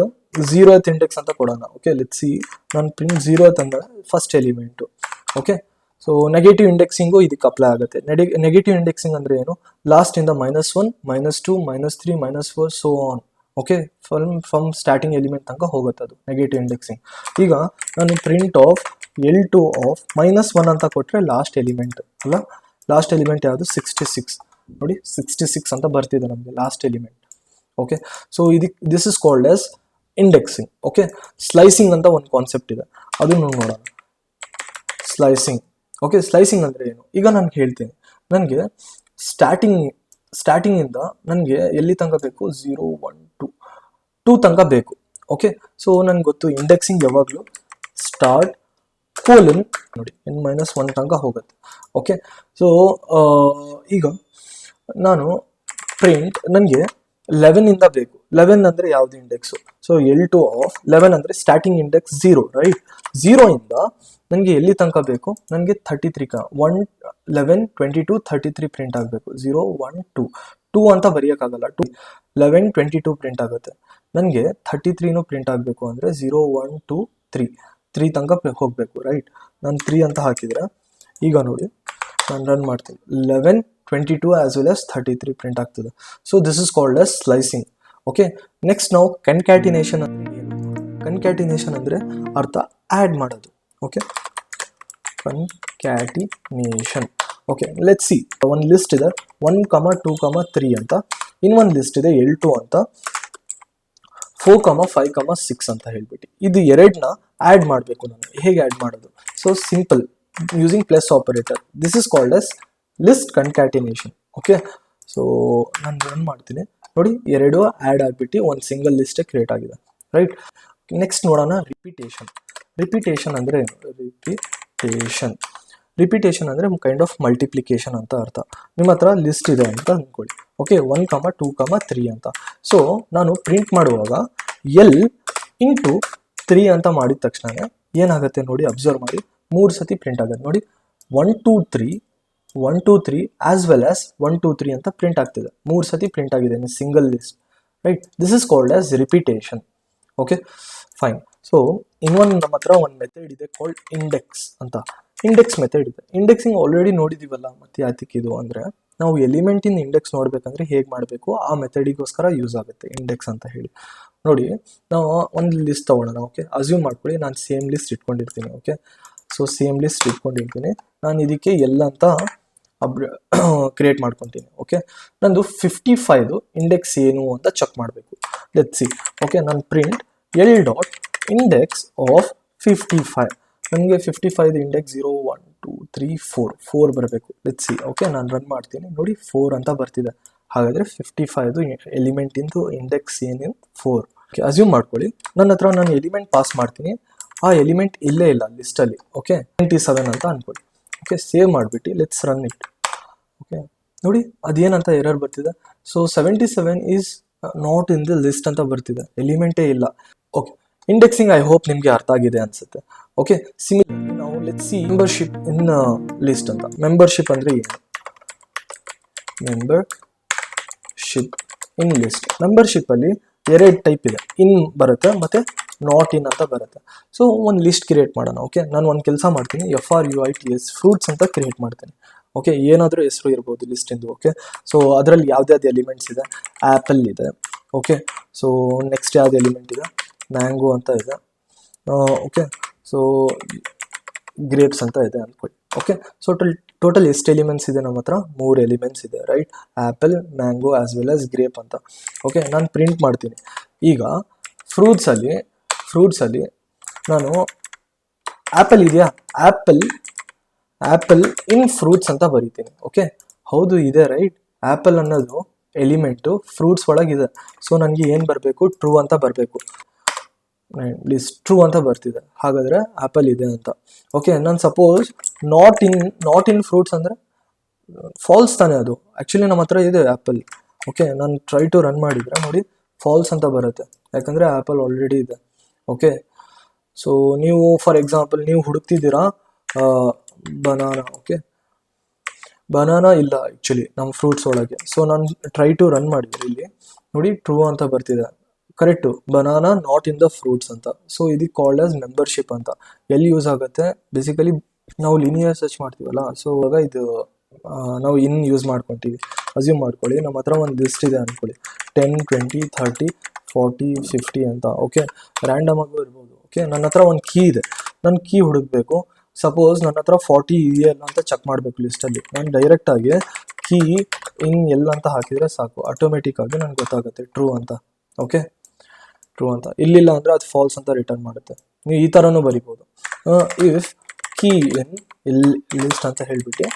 0th ಇಂಡೆಕ್ಸ್ ಅಂತ ಕೊಡೋಣ. Okay, let's see. ನಾನು ಪ್ರಿಂಟ್ 0th ಅಂದರೆ first element. Okay, so negative indexing ಇದಕ್ಕೆ ಅಪ್ಲೈ ಆಗುತ್ತೆ. ನೆಗೆಟಿವ್ ಇಂಡೆಕ್ಸಿಂಗ್ ಅಂದರೆ ಏನು? ಲಾಸ್ಟಿಂದ -1 -2 -3 -4 so on. Okay, from starting element ತನಕ ಹೋಗುತ್ತೆ ಅದು ನೆಗೆಟಿವ್ ಇಂಡೆಕ್ಸಿಂಗ್. ಈಗ ನಾನು ಪ್ರಿಂಟ್ ಆಫ್ L2 ಆಫ್ -1 ಅಂತ ಕೊಟ್ಟರೆ ಲಾಸ್ಟ್ ಎಲಿಮೆಂಟ್ ಅಲ್ಲ, ಲಾಸ್ಟ್ ಎಲಿಮೆಂಟ್ ಯಾವುದು? 66. ನೋಡಿ 66 ಅಂತ ಬರ್ತಿದೆ ನಮಗೆ last element. Okay, so this is called as indexing. Okay, slicing ಅಂತ ಒಂದು ಕಾನ್ಸೆಪ್ಟ್ ಇದೆ, ಅದನ್ನು ನೋಡೋಣ. ಸ್ಲೈಸಿಂಗ್. ಓಕೆ, ಸ್ಲೈಸಿಂಗ್ ಅಂದರೆ ಏನು? ಈಗ ನಾನು ಹೇಳ್ತೀನಿ. ನನಗೆ ಸ್ಟಾರ್ಟಿಂಗಿಂದ ನನಗೆ ಎಲ್ಲಿ ತನಕ ಬೇಕು? 0 1 2 ತನಕ ಬೇಕು. ಓಕೆ, ಸೊ ನನಗೆ ಗೊತ್ತು ಇಂಡೆಕ್ಸಿಂಗ್ ಯಾವಾಗಲೂ ಸ್ಟಾರ್ಟ್ ಕೋಲನ್ ನೋಡಿ n-1 ತನಕ ಹೋಗುತ್ತೆ. ಓಕೆ, ಸೊ ಈಗ ನಾನು ಪ್ರಿಂಟ್ ನನಗೆ 11 ಇಂದ ಬೇಕು. 11 ಅಂದರೆ ಯಾವುದು ಇಂಡೆಕ್ಸು? ಸೊ L2 ಆಫ್ 11 ಅಂದರೆ ಸ್ಟಾರ್ಟಿಂಗ್ ಇಂಡೆಕ್ಸ್ 0, ರೈಟ್? 0 ಇಂದ ನನಗೆ ಎಲ್ಲಿ ತನಕ ಬೇಕು? ನನಗೆ 33 1 11 22 33 ಪ್ರಿಂಟ್ ಆಗಬೇಕು. 0 1 2 ಅಂತ ಬರೆಯೋಕ್ಕಾಗಲ್ಲ. 2 11 22 ಪ್ರಿಂಟ್ ಆಗುತ್ತೆ. ನನಗೆ 33ನೂ ಪ್ರಿಂಟ್ ಆಗಬೇಕು ಅಂದರೆ 0 1 2 3 ತನಕ ಹೋಗಬೇಕು, ರೈಟ್? ನಾನು 3 ಅಂತ ಹಾಕಿದರೆ ಈಗ ನೋಡಿ ನಾನು ರನ್ ಮಾಡ್ತೀನಿ. 11 22 ಆಸ್ ವೆಲ್ ಆಸ್ 33 ಪ್ರಿಂಟ್ ಆಗ್ತದೆ. So this is called as slicing. Okay, next ನಾವು ಕನ್ಕ್ಯಾಟಿನೇಷನ್ ಅಂದರೆ ಏನು? ಕನ್ಕ್ಯಾಟಿನೇಷನ್ ಅಂದರೆ ಅರ್ಥ ಆ್ಯಡ್ ಮಾಡೋದು. Okay, concatenation. Okay, let's see. ಒಂದು ಲಿಸ್ಟ್ ಇದೆ 1 2 3 ಅಂತ, ಇನ್ನೊಂದು ಲಿಸ್ಟ್ ಇದೆ L2 ಅಂತ 4 5 6 ಅಂತ ಹೇಳ್ಬಿಟ್ಟು. ಇದು ಎರಡನ್ನ ಆ್ಯಡ್ ಮಾಡಬೇಕು ನಾನು. ಹೇಗೆ ಆ್ಯಡ್ ಮಾಡೋದು? So simple, using plus operator. This is called as list concatenation. Okay, so ನಾನು ರನ್ ಮಾಡ್ತೀನಿ. ನೋಡಿ ಎರಡು ಆ್ಯಡ್ ಆಗಿಬಿಟ್ಟು ಒಂದು ಸಿಂಗಲ್ ಲಿಸ್ಟೇ ಕ್ರಿಯೇಟ್ ಆಗಿದೆ, ರೈಟ್? ನೆಕ್ಸ್ಟ್ ನೋಡೋಣ ರಿಪಿಟೇಷನ್. ರಿಪಿಟೇಷನ್ ಅಂದರೆ ಏನು? ರಿಪಿಟೇಷನ್ ಅಂದರೆ ಕೈಂಡ್ ಆಫ್ ಮಲ್ಟಿಪ್ಲಿಕೇಶನ್ ಅಂತ ಅರ್ಥ. ನಿಮ್ಮ ಹತ್ರ ಲಿಸ್ಟ್ ಇದೆ ಅಂತ ಅಂದ್ಕೊಳ್ಳಿ. ಓಕೆ, 1 2 3 ಅಂತ. ಸೊ ನಾನು ಪ್ರಿಂಟ್ ಮಾಡುವಾಗ L ಇಂಟು 3 ಅಂತ ಮಾಡಿದ ತಕ್ಷಣ ಏನಾಗುತ್ತೆ ನೋಡಿ, ಅಬ್ಸರ್ವ್ ಮಾಡಿ. 3 ಸತಿ ಪ್ರಿಂಟ್ ಆಗುತ್ತೆ ನೋಡಿ. 1 2 3 1 2 3 ಆಸ್ ವೆಲ್ ಆಸ್ 1 2 3 ಅಂತ ಪ್ರಿಂಟ್ ಆಗ್ತಿದೆ. 3 ಸತಿ ಪ್ರಿಂಟ್ ಆಗಿದೆ single list, right? This is called as repetition. Okay, fine. So ಇನ್ನೊಂದು ನಮ್ಮ ಹತ್ರ ಒಂದು ಮೆಥಡ್ ಇದೆ ಕಾಲ್ಡ್ ಇಂಡೆಕ್ಸ್ ಅಂತ. ಇಂಡೆಕ್ಸ್ ಮೆಥಡ್ ಇದೆ. ಇಂಡೆಕ್ಸಿಂಗ್ ಆಲ್ರೆಡಿ ನೋಡಿದೀವಲ್ಲ, ಮತ್ತೆ ಯಾತಿಕ್ಕಿದು ಅಂದರೆ ನಾವು ಎಲಿಮೆಂಟಿನ ಇಂಡೆಕ್ಸ್ ನೋಡಬೇಕಂದ್ರೆ ಹೇಗೆ ಮಾಡಬೇಕು, ಆ ಮೆಥಡಿಗೋಸ್ಕರ ಯೂಸ್ ಆಗುತ್ತೆ ಇಂಡೆಕ್ಸ್ ಅಂತ ಹೇಳಿ. ನೋಡಿ, ನಾವು ಒಂದು ಲಿಸ್ಟ್ ತೊಗೊಳ್ಳೋಣ. ಓಕೆ, ಅಸ್ಯೂಮ್ ಮಾಡ್ಕೊಳ್ಳಿ ನಾನು ಸೇಮ್ ಲಿಸ್ಟ್ ಇಟ್ಕೊಂಡಿರ್ತೀನಿ. ಓಕೆ, ಸೊ ಸೇಮ್ ಲಿಸ್ಟ್ ಇಟ್ಕೊಂಡಿರ್ತೀನಿ. ನಾನು ಇದಕ್ಕೆ ಎಲ್ಲ ಅಂತ ಕ್ರಿಯೇಟ್ ಮಾಡ್ಕೊತೀನಿ. ಓಕೆ, ನಂದು 55 ಇಂಡೆಕ್ಸ್ ಏನು ಅಂತ ಚೆಕ್ ಮಾಡಬೇಕು. Let's see. ಓಕೆ, ನಾನು print L dot index of 55. ನನಗೆ 55 ಇಂಡೆಕ್ಸ್ 0 1 2 3 4 ಬರಬೇಕು. Let's see. ಓಕೆ, ನಾನು ರನ್ ಮಾಡ್ತೀನಿ. ನೋಡಿ 4 ಅಂತ ಬರ್ತಿದೆ. ಹಾಗಾದರೆ 55 ಎಲಿಮೆಂಟಿಂದು ಇಂಡೆಕ್ಸ್ ಏನೇನು? 4. ಓಕೆ, ಅಸ್ಯೂಮ್ ಮಾಡ್ಕೊಳ್ಳಿ ನನ್ನ ಹತ್ರ ನಾನು ಎಲಿಮೆಂಟ್ ಪಾಸ್ ಮಾಡ್ತೀನಿ. ಆ ಎಲಿಮೆಂಟ್ ಇಲ್ಲೇ ಇಲ್ಲ ಲಿಸ್ಟಲ್ಲಿ. ಓಕೆ, 97 ಅಂತ ಅಂದ್ಕೊಳ್ಳಿ. ಓಕೆ, ಸೇವ್ ಮಾಡಿಬಿಟ್ಟು ಲೆಟ್ಸ್ ರನ್ ಇಟ್. ಓಕೆ, ನೋಡಿ ಅದೇನಂತ ಎರರ್ ಬರ್ತಿದೆ. So 77 is not in the list ಅಂತ ಬರ್ತಿದೆ, ಎಲಿಮೆಂಟೇ ಇಲ್ಲ. ಓಕೆ, ಇಂಡೆಕ್ಸಿಂಗ್ ಐ ಹೋಪ್ ನಿಮಗೆ ಅರ್ಥ ಆಗಿದೆ ಅನ್ಸುತ್ತೆ. ಓಕೆ, ಸಿಮಿಲರ್ಲಿ ನಾವು let's see membership in list ಅಂತ. ಮೆಂಬರ್ಶಿಪ್ ಅಂದರೆ ಏನು? Membership in list. ಮೆಂಬರ್ಶಿಪ್ಪಲ್ಲಿ 2 ಟೈಪ್ ಇದೆ, ಇನ್ ಬರುತ್ತೆ ಮತ್ತು ನಾಟ್ ಇನ್ ಅಂತ ಬರುತ್ತೆ. ಸೊ ಒಂದು ಲಿಸ್ಟ್ ಕ್ರಿಯೇಟ್ ಮಾಡೋಣ. ಓಕೆ, ನಾನು ಒಂದು ಕೆಲಸ ಮಾಡ್ತೀನಿ, FRUITS ಫ್ರೂಟ್ಸ್ ಅಂತ ಕ್ರಿಯೇಟ್ ಮಾಡ್ತೀನಿ. ಓಕೆ, ಏನಾದರೂ ಹೆಸರು ಇರ್ಬೋದು ಲಿಸ್ಟಿಂದು. ಓಕೆ, ಸೊ ಅದರಲ್ಲಿ ಯಾವ್ದು ಎಲಿಮೆಂಟ್ಸ್ ಇದೆ? ಆ್ಯಪಲ್ ಇದೆ. ಓಕೆ, ಸೊ ನೆಕ್ಸ್ಟ್ ಯಾವ್ದು ಎಲಿಮೆಂಟ್ ಇದೆ? ಮ್ಯಾಂಗೋ ಅಂತ ಇದೆ. ಓಕೆ, ಸೊ ಗ್ರೇಪ್ಸ್ ಅಂತ ಇದೆ ಅಂದ್ಕೊಳ್ಳಿ. ಓಕೆ, ಸೊ ಟೋಟಲ್ ಎಷ್ಟು ಎಲಿಮೆಂಟ್ಸ್ ಇದೆ ನಮ್ಮ ಹತ್ರ? 3 ಎಲಿಮೆಂಟ್ಸ್ ಇದೆ, right? Apple, mango as well as grape ಅಂತ. ಓಕೆ, ನಾನು ಪ್ರಿಂಟ್ ಮಾಡ್ತೀನಿ. ಈಗ ಫ್ರೂಟ್ಸಲ್ಲಿ ನಾನು ಆ್ಯಪಲ್ ಇದೆಯಾ, ಆ್ಯಪಲ್ ಇನ್ ಫ್ರೂಟ್ಸ್ ಅಂತ ಬರೀತೀನಿ. ಓಕೆ, ಹೌದು ಇದೆ, ರೈಟ್? ಆ್ಯಪಲ್ ಅನ್ನೋದು ಎಲಿಮೆಂಟು ಫ್ರೂಟ್ಸ್ ಒಳಗಿದೆ. ಸೊ ನನಗೆ ಏನು ಬರಬೇಕು? ಟ್ರೂ ಅಂತ ಬರಬೇಕು. ಲಿಸ್ಟ್ ಟ್ರೂ ಅಂತ ಬರ್ತಿದೆ, ಹಾಗಾದರೆ ಆ್ಯಪಲ್ ಇದೆ ಅಂತ. ಓಕೆ, ನಾನು ಸಪೋಸ್ ನಾಟ್ ಇನ್ ಫ್ರೂಟ್ಸ್ ಅಂದರೆ ಫಾಲ್ಸ್ ತಾನೇ ಅದು. ಆ್ಯಕ್ಚುಲಿ ನಮ್ಮ ಹತ್ರ ಇದೆ ಆ್ಯಪಲ್. ಓಕೆ, ನಾನು ಟ್ರೈ ಟು ರನ್ ಮಾಡಿದರೆ ನೋಡಿ ಫಾಲ್ಸ್ ಅಂತ ಬರುತ್ತೆ, ಯಾಕಂದರೆ ಆ್ಯಪಲ್ ಆಲ್ರೆಡಿ ಇದೆ. ಓಕೆ, ಸೊ ನೀವು ಫಾರ್ ಎಕ್ಸಾಂಪಲ್ ನೀವು ಹುಡುಕ್ತಿದ್ದೀರಾ ಬನಾನಾ. ಓಕೆ, ಬನಾನಾ ಇಲ್ಲ ಆ್ಯಕ್ಚುಲಿ ನಮ್ಮ ಫ್ರೂಟ್ಸ್ ಒಳಗೆ. ಸೊ ನಾನು ಟ್ರೈ ಟು ರನ್ ಮಾಡಿದರೆ ಇಲ್ಲಿ ನೋಡಿ ಟ್ರೂ ಅಂತ ಬರ್ತಿದೆ, correct. Banana not in the fruits ಅಂತ. ಸೊ ಇದು ಕಾಲ್ಡ್ ಆಸ್ ಮೆಂಬರ್ಶಿಪ್ ಅಂತ. ಎಲ್ಲಿ ಯೂಸ್ ಆಗುತ್ತೆ? ಬೇಸಿಕಲಿ ನಾವು ಲೀನಿಯರ್ ಸರ್ಚ್ ಮಾಡ್ತೀವಲ್ಲ, ಸೊ ಇವಾಗ ಇದು ನಾವು ಯೂಸ್ ಮಾಡ್ಕೊತೀವಿ. ಅಸ್ಯೂಮ್ ಮಾಡ್ಕೊಳ್ಳಿ ನಮ್ಮ ಹತ್ರ ಒಂದು ಲಿಸ್ಟ್ ಇದೆ ಅಂದ್ಕೊಳ್ಳಿ, 10, 20, 30, 40, 50 ಅಂತ. ಓಕೆ, ರ್ಯಾಂಡಮ್ ಆಗೂ ಇರ್ಬೋದು. ಓಕೆ, ನನ್ನ ಹತ್ರ ಒಂದು ಕೀ ಇದೆ, ನನ್ನ ಕೀ ಹುಡುಕ್ಬೇಕು. ಸಪೋಸ್ ನನ್ನ ಹತ್ರ 40 ಇದೆಯಲ್ಲ ಅಂತ ಚೆಕ್ ಮಾಡಬೇಕು ಲಿಸ್ಟಲ್ಲಿ. ನಾನು ಡೈರೆಕ್ಟಾಗಿ ಕೀ ಇನ್ ಎಲ್ಲ ಅಂತ ಹಾಕಿದರೆ ಸಾಕು, ಆಟೋಮೆಟಿಕ್ ಆಗಿ ನನಗೆ ಗೊತ್ತಾಗುತ್ತೆ ಟ್ರೂ ಅಂತ. ಓಕೆ, ಟ್ರೂ ಅಂತ. ಇಲ್ಲಿಲ್ಲ ಅಂದರೆ ಅದು ಫಾಲ್ಸ್ ಅಂತ ರಿಟರ್ನ್ ಮಾಡುತ್ತೆ. ನೀವು ಈ ಥರನೂ ಬರಿಬೋದು. ಇಫ್ ಕೀ ಇನ್ ಲಿಸ್ಟ್ ಅಂತ ಹೇಳಿಬಿಟ್ಟು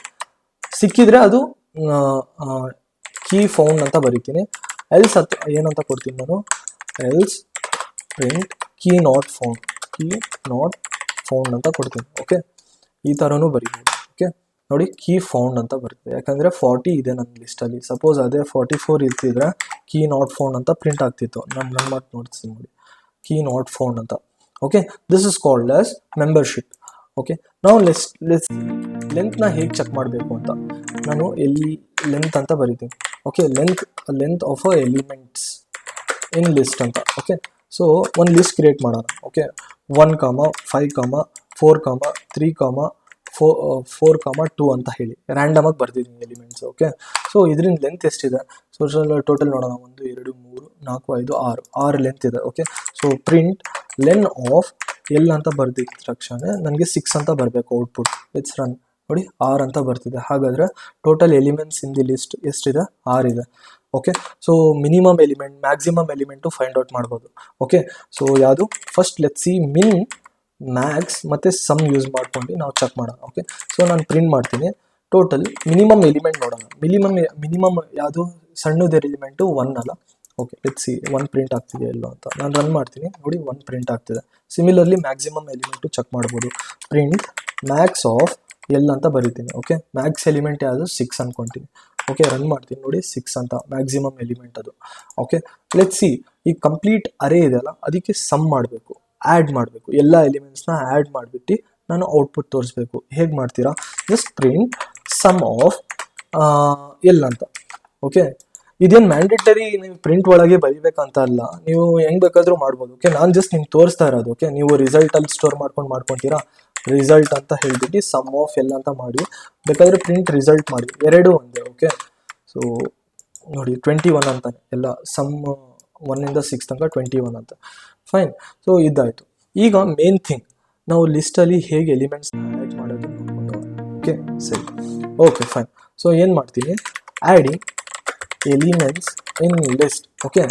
ಸಿಕ್ಕಿದ್ರೆ ಅದು ಕೀ ಫೌಂಡ್ ಅಂತ ಬರಿತೀನಿ. ಎಲ್ಸ್ ಏನಂತ ಕೊಡ್ತೀನಿ ನಾನು? Else print key not found ಅಂತ ಕೊಡ್ತೀನಿ. ಓಕೆ, ಈ ಥರನೂ ಬರಿಬೋದು. ಓಕೆ, ನೋಡಿ ಕೀ ಫೌಂಡ್ ಅಂತ ಬರುತ್ತೆ, ಯಾಕಂದರೆ 40 ಇದೆ ನನ್ನ ಲಿಸ್ಟಲ್ಲಿ. ಸಪೋಸ್ ಅದೇ 44 ಇರ್ತಿದ್ರೆ ಕೀ ನಾಟ್ ಫೌಂಡ್ ಅಂತ ಪ್ರಿಂಟ್ ಆಗ್ತಿತ್ತು. ನನ್ನ ಮಾತು ನೋಡ್ತೀನಿ ನೋಡಿ, ಕೀ ನಾಟ್ ಫೌಂಡ್ ಅಂತ. Okay, this is called as membership. Okay, ನಾವು ಲೆಂತ್ನ ಹೇಗೆ ಚೆಕ್ ಮಾಡಬೇಕು ಅಂತ ನಾನು ಲೆಂತ್ ಅಂತ ಬರಿತೀನಿ. Okay, length of a elements in list ಅಂತ. ಓಕೆ, ಸೊ ಒಂದು ಲಿಸ್ಟ್ ಕ್ರಿಯೇಟ್ ಮಾಡೋಣ. ಓಕೆ, 1, 5, 4, 3, 4, 2 ಅಂತ ಹೇಳಿ ರ್ಯಾಂಡಮ್ ಆಗಿ ಬರ್ತಿದ್ದೀನಿ ಎಲಿಮೆಂಟ್ಸ್. ಓಕೆ, ಸೊ ಇದರಿಂದ ಲೆಂತ್ ಎಷ್ಟಿದೆ? ಸೊ ಟೋಟಲ್ ನೋಡೋಣ, 1, 2, 3, 4, 5, 6 ಲೆಂತ್ ಇದೆ. Okay, so print len of L ಅಂತ ಬರ್ದಿದ್ದ ತಕ್ಷಣ ನನಗೆ 6 ಅಂತ ಬರಬೇಕು ಔಟ್ಪುಟ್. It's run. ನೋಡಿ 6 ಅಂತ ಬರ್ತಿದೆ. ಹಾಗಾದರೆ total elements in the list ಎಷ್ಟಿದೆ? 6 ಇದೆ. Okay, so minimum element, maximum element find out ಮಾಡ್ಬೋದು. ಓಕೆ, ಸೊ ಯಾವುದು? First let's see min, max ಮತ್ತು ಸಮ್ ಯೂಸ್ ಮಾಡ್ಕೊಂಡು ನಾವು ಚೆಕ್ ಮಾಡೋಣ. ಓಕೆ, ಸೊ ನಾನು ಪ್ರಿಂಟ್ ಮಾಡ್ತೀನಿ. ಟೋಟಲ್ ಮಿನಿಮಮ್ ಎಲಿಮೆಂಟ್ ನೋಡೋಣ. ಮಿನಿಮಮ್ ಯಾವುದು? ಸಣ್ಣದ ಎಲಿಮೆಂಟು 1 ಅಲ್ಲ. ಓಕೆ, ಲೆಟ್ಸ್ ಸಿ 1 ಪ್ರಿಂಟ್ ಆಗ್ತಿದೆ ಎಲ್ಲೋ ಅಂತ. ನಾನು ರನ್ ಮಾಡ್ತೀನಿ, ನೋಡಿ 1 ಪ್ರಿಂಟ್ ಆಗ್ತಿದೆ. ಸಿಮಿಲರ್ಲಿ ಮ್ಯಾಕ್ಸಿಮಮ್ ಎಲಿಮೆಂಟು ಚೆಕ್ ಮಾಡ್ಬೋದು. ಪ್ರಿಂಟ್ ಮ್ಯಾಕ್ಸ್ ಆಫ್ ಎಲ್ ಅಂತ ಬರೀತೀನಿ. ಓಕೆ, ಮ್ಯಾಕ್ಸ್ ಎಲಿಮೆಂಟ್ ಯಾವುದು? 6 ಅನ್ಕೊತೀನಿ. ಓಕೆ, ರನ್ ಮಾಡ್ತೀನಿ, ನೋಡಿ 6 ಅಂತ ಮ್ಯಾಕ್ಸಿಮಮ್ ಎಲಿಮೆಂಟ್ ಅದು. ಓಕೆ, ಲೆಟ್ಸ್ ಸಿ ಈ ಕಂಪ್ಲೀಟ್ ಅರೇ ಇದೆಯಲ್ಲ, ಅದಕ್ಕೆ ಸಮ್ ಮಾಡಬೇಕು, ಆ್ಯಡ್ ಮಾಡಬೇಕು. ಎಲ್ಲ ಎಲಿಮೆಂಟ್ಸ್ನ ಆ್ಯಡ್ ಮಾಡಿಬಿಟ್ಟು ನಾನು ಔಟ್ಪುಟ್ ತೋರಿಸ್ಬೇಕು. ಹೇಗೆ ಮಾಡ್ತೀರಾ? Just print sum of L ಅಂತ. ಓಕೆ, ಇದೇನು ಮ್ಯಾಂಡೇಟರಿ ನೀವು ಪ್ರಿಂಟ್ ಒಳಗೆ ಬರಿಬೇಕಂತ ಅಲ್ಲ, ನೀವು ಹೆಂಗೆ ಬೇಕಾದರೂ ಮಾಡ್ಬೋದು. ಓಕೆ, ನಾನು ಜಸ್ಟ್ ನಿಮ್ಗೆ ತೋರಿಸ್ತಾ ಇರೋದು. ಓಕೆ, ನೀವು ರಿಸಲ್ಟಲ್ಲಿ ಸ್ಟೋರ್ ಮಾಡ್ಕೊತೀರಾ, ರಿಸಲ್ಟ್ ಅಂತ ಹೇಳ್ಬಿಟ್ಟು ಸಮ್ ಆಫ್ ಎಲ್ ಅಂತ ಮಾಡಿ, ಬೇಕಾದರೆ ಪ್ರಿಂಟ್ ರಿಸಲ್ಟ್ ಮಾಡಿ, ಎರಡೂ ಒಂದೇ. ಓಕೆ, ಸೊ ನೋಡಿ 21 ಅಂತಾನೆ ಎಲ್ಲ, ಸಮ್ 1 ಇಂದ 6 ತನಕ 21 ಅಂತ. ಫೈನ್, ಸೊ ಇದಾಯಿತು. ಈಗ ಮೇನ್ ಥಿಂಗ್, ನಾವು ಲಿಸ್ಟಲ್ಲಿ ಹೇಗೆ ಎಲಿಮೆಂಟ್ಸ್ನ ಆ್ಯಡ್ ಮಾಡೋದು ನೋಡ್ಕೊಂಡು. ಓಕೆ, ಸರಿ. Okay, fine. ಸೊ ಏನು ಮಾಡ್ತೀನಿ? Adding elements in list. Okay,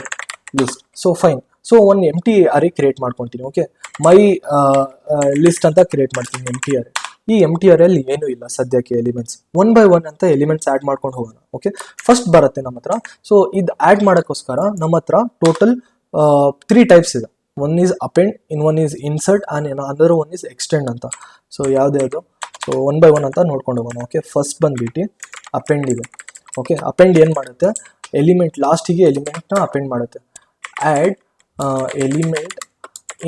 list. So fine. So ಒಂದು ಎಂಟಿ ಅರೇ ಕ್ರಿಯೇಟ್ ಮಾಡ್ಕೊತೀನಿ. ಓಕೆ, ಮೈ ಲಿಸ್ಟ್ ಅಂತ ಕ್ರಿಯೇಟ್ ಮಾಡ್ತೀನಿ ಎಂಟಿ ಅರೇ. ಈ ಎಂಟಿ ಅರೇಲಿ ಏನೂ ಇಲ್ಲ ಸದ್ಯಕ್ಕೆ ಎಲಿಮೆಂಟ್ಸ್. 1 by 1 ಅಂತ ಎಲಿಮೆಂಟ್ಸ್ ಆ್ಯಡ್ ಮಾಡ್ಕೊಂಡು ಹೋಗೋಣ. ಓಕೆ, ಫಸ್ಟ್ ಬರುತ್ತೆ ನಮ್ಮ ಹತ್ರ. ಸೊ ಇದು ಆ್ಯಡ್ ಮಾಡೋಕ್ಕೋಸ್ಕರ ನಮ್ಮ ಹತ್ರ ಟೋಟಲ್ 3 ಟೈಪ್ಸ್ ಇದೆ. One is append, one is insert, and other one is extend ಅಂತ. ಸೊ ಯಾವುದ್ಯಾವುದು? ಸೊ 1 by 1 ಅಂತ ನೋಡ್ಕೊಂಡು ಹೋಗೋಣ. ಓಕೆ, ಫಸ್ಟ್ ಬಂದ್ಬಿಟ್ಟು ಅಪೆಂಡ್ ಇದೆ. ಓಕೆ, ಅಪೆಂಡ್ ಏನು ಮಾಡುತ್ತೆ? ಎಲಿಮೆಂಟ್ ಲಾಸ್ಟಿಗೆ ಎಲಿಮೆಂಟ್ನ ಅಪೆಂಡ್ ಮಾಡುತ್ತೆ. Add element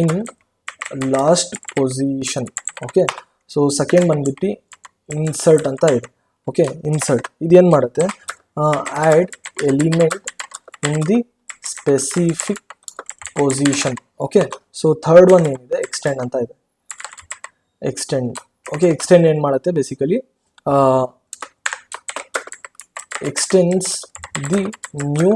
in last position. Okay, so second ಬಂದ್ಬಿಟ್ಟು ಇನ್ಸರ್ಟ್ ಅಂತ ಇದೆ. ಓಕೆ, ಇನ್ಸರ್ಟ್ ಇದೇನು ಮಾಡುತ್ತೆ? Add element in the specific position. Okay, so third one ಏನಿದೆ? ಎಕ್ಸ್ಟೆಂಡ್ ಅಂತ ಇದೆ. ಎಕ್ಸ್ಟೆಂಡ್. ಓಕೆ, ಎಕ್ಸ್ಟೆಂಡ್ ಏನು ಮಾಡುತ್ತೆ? Basically extends the new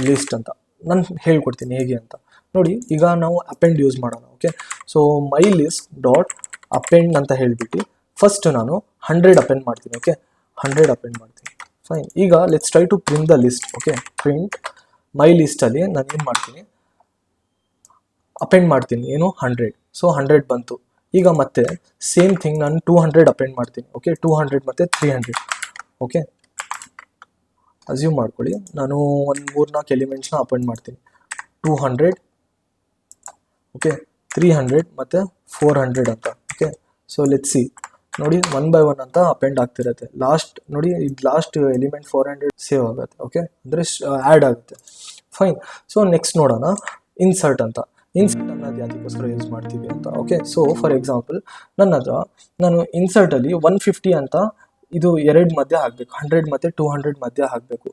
list ಅಂತ. ನಾನು ಹೇಳ್ಕೊಡ್ತೀನಿ ಹೇಗೆ ಅಂತ. ನೋಡಿ, ಈಗ ನಾವು ಅಪೆಂಡ್ ಯೂಸ್ ಮಾಡೋಣ. Okay, so my list dot append ಅಂತ ಹೇಳಿಬಿಟ್ಟು ಫಸ್ಟ್ ನಾನು 100 ಅಪೆಂಡ್ ಮಾಡ್ತೀನಿ. ಓಕೆ, 100 ಅಪೆಂಡ್ ಮಾಡ್ತೀನಿ. ಫೈನ್. ಈಗ let's try to print the list. Okay, print my ಲಿಸ್ಟಲ್ಲಿ ನಾನು ಏನು ಮಾಡ್ತೀನಿ, ಅಪೆಂಡ್ ಮಾಡ್ತೀನಿ ಏನು 100. ಸೊ 100 ಬಂತು. ಈಗ ಮತ್ತೆ ಸೇಮ್ ಥಿಂಗ್ ನಾನು 200 ಅಪೆಂಡ್ ಮಾಡ್ತೀನಿ. ಓಕೆ, 200 ಮತ್ತು 300. ಓಕೆ, ಅಸ್ಯೂಮ್ ಮಾಡ್ಕೊಳ್ಳಿ ನಾನು ಒಂದು 3-4 ಎಲಿಮೆಂಟ್ಸ್ನ ಅಪೆಂಡ್ ಮಾಡ್ತೀನಿ. 200, ಓಕೆ, 300 ಮತ್ತು 400 ಅಂತ. Okay, so let's see. ನೋಡಿ 1 by 1 ಅಂತ ಅಪೆಂಡ್ ಆಗ್ತಿರುತ್ತೆ. ಲಾಸ್ಟ್ ನೋಡಿ, ಇದು ಲಾಸ್ಟ್ ಎಲಿಮೆಂಟ್ 400 ಸೇವ್ ಆಗುತ್ತೆ. ಓಕೆ, ಅಂದರೆ ಆ್ಯಡ್ ಆಗುತ್ತೆ. ಫೈನ್. ಸೊ ನೆಕ್ಸ್ಟ್ ನೋಡೋಣ ಇನ್ಸರ್ಟ್ ಅಂತ. ಇನ್ಸರ್ಟ್ ಅನ್ನೋದು ಯಾವುದಕ್ಕೋಸ್ಕರ ಯೂಸ್ ಮಾಡ್ತೀವಿ ಅಂತ. ಓಕೆ, ಸೊ ಫಾರ್ ಎಕ್ಸಾಂಪಲ್ ನನ್ನ ಹತ್ರ ನಾನು ಇನ್ಸರ್ಟಲ್ಲಿ 150 ಅಂತ ಇದು 2 ಮಧ್ಯೆ ಹಾಕಬೇಕು, 100 ಮತ್ತು 200 ಮಧ್ಯೆ ಹಾಕಬೇಕು.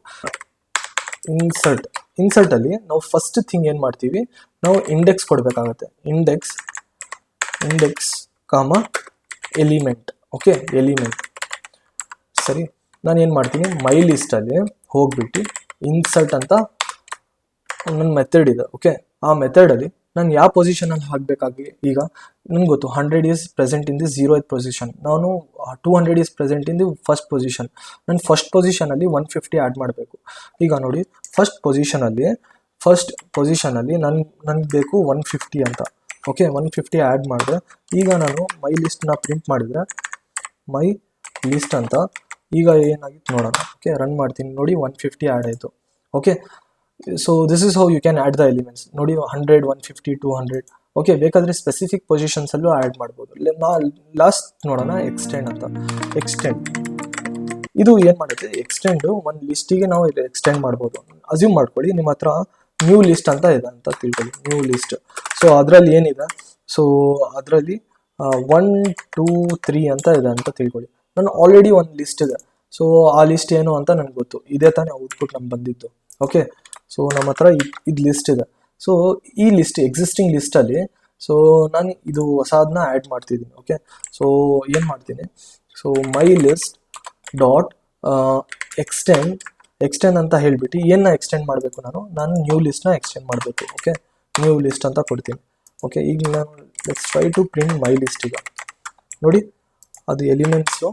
ಇನ್ಸರ್ಟಲ್ಲಿ ನಾವು ಫಸ್ಟ್ ಥಿಂಗ್ ಏನು ಮಾಡ್ತೀವಿ, ನಾವು ಇಂಡೆಕ್ಸ್ ಕೊಡಬೇಕಾಗತ್ತೆ. ಇಂಡೆಕ್ಸ್ ಕಾಮ ಎಲಿಮೆಂಟ್. Okay, element. ಸರಿ, ನಾನು ಏನು ಮಾಡ್ತೀನಿ, ಮೈ ಲಿಸ್ಟಲ್ಲಿ ಹೋಗ್ಬಿಟ್ಟು ಇನ್ಸರ್ಟ್ ಅಂತ ನನ್ನ ಮೆಥಡ್ ಇದೆ. ಓಕೆ, ಆ ಮೆಥಡಲ್ಲಿ ನಾನು ಯಾವ ಪೊಸಿಷನಲ್ಲಿ ಹಾಕಬೇಕಾಗಿ, ಈಗ ನನಗೆ ಗೊತ್ತು 100 is present in the 0th position, ನಾನು 200 is present in the first position. ನಾನು ಫಸ್ಟ್ ಪೊಸಿಷನಲ್ಲಿ 150 ಆ್ಯಡ್ ಮಾಡಬೇಕು. ಈಗ ನೋಡಿ ಫಸ್ಟ್ ಪೊಸಿಷನಲ್ಲಿ ನನಗೆ ಬೇಕು 150 ಅಂತ. ಓಕೆ, 150 ಆ್ಯಡ್ ಮಾಡಿದ್ರೆ ಈಗ ನಾನು ಮೈ ಲಿಸ್ಟ್ನ ಪ್ರಿಂಟ್ ಮಾಡಿದರೆ ಮೈ ಲಿಸ್ಟ್ ಅಂತ ಈಗ ಏನಾಗಿತ್ತು ನೋಡೋಣ. ಓಕೆ, ರನ್ ಮಾಡ್ತೀನಿ. ನೋಡಿ 150 ಆ್ಯಡ್ ಆಯಿತು. Okay, so this is how you can add the elements. ನೋಡಿ 100, 150, 200. ಓಕೆ, ಬೇಕಾದರೆ ಸ್ಪೆಸಿಫಿಕ್ ಪೊಸಿಷನ್ಸಲ್ಲೂ ಆ್ಯಡ್ ಮಾಡ್ಬೋದು. ಲಾಸ್ಟ್ ನೋಡೋಣ ಎಕ್ಸ್ಟೆಂಡ್ ಅಂತ. ಇದು ಏನು ಮಾಡುತ್ತೆ, ಎಕ್ಸ್ಟೆಂಡು ಒಂದು ಲಿಸ್ಟಿಗೆ ನಾವು ಎಕ್ಸ್ಟೆಂಡ್ ಮಾಡ್ಬೋದು. ಅಸ್ಯೂಮ್ ಮಾಡ್ಕೊಳ್ಳಿ ನಿಮ್ಮ ಹತ್ರ ನ್ಯೂ ಲಿಸ್ಟ್ ಅಂತ ಇದೆ ಅಂತ ತಿಳ್ಕೊಳ್ಳಿ, ನ್ಯೂ ಲಿಸ್ಟ್. ಸೊ ಅದರಲ್ಲಿ ಏನಿದೆ, ಸೊ ಅದರಲ್ಲಿ 1, 2, 3 ಅಂತ ಇದೆ ಅಂತ ತಿಳ್ಕೊಳ್ಳಿ. ನಾನು ಆಲ್ರೆಡಿ ಒಂದು ಲಿಸ್ಟ್ ಇದೆ. ಸೊ ಆ ಲಿಸ್ಟ್ ಏನು ಅಂತ ನನಗೆ ಗೊತ್ತು. ಇದೇ ತಾನೇ ಔಟ್ಪುಟ್ ನಮ್ಗೆ ಬಂದಿತ್ತು. ಓಕೆ, ಸೊ ನಮ್ಮ ಹತ್ರ ಇದು ಲಿಸ್ಟ್ ಇದೆ. ಸೊ ಈ ಲಿಸ್ಟ್ ಎಕ್ಸಿಸ್ಟಿಂಗ್ ಲಿಸ್ಟಲ್ಲಿ ಸೊ ನಾನು ಇದು ಹೊಸದನ್ನ ಆ್ಯಡ್ ಮಾಡ್ತಿದ್ದೀನಿ. ಓಕೆ, ಸೊ ಏನು ಮಾಡ್ತೀನಿ, so my list dot extend ಅಂತ ಹೇಳಿಬಿಟ್ಟು ಏನನ್ನ ಎಕ್ಸ್ಟೆಂಡ್ ಮಾಡಬೇಕು, ನಾನು ನ್ಯೂ ಲಿಸ್ಟ್ನ ಎಕ್ಸ್ಟೆಂಡ್ ಮಾಡಬೇಕು. ಓಕೆ, ನ್ಯೂ ಲಿಸ್ಟ್ ಅಂತ ಕೊಡ್ತೀನಿ. ಓಕೆ, ಈಗ ನಾನು let's try to print my list. ಈಗ ನೋಡಿ ಅದು ಎಲಿಮೆಂಟ್ಸು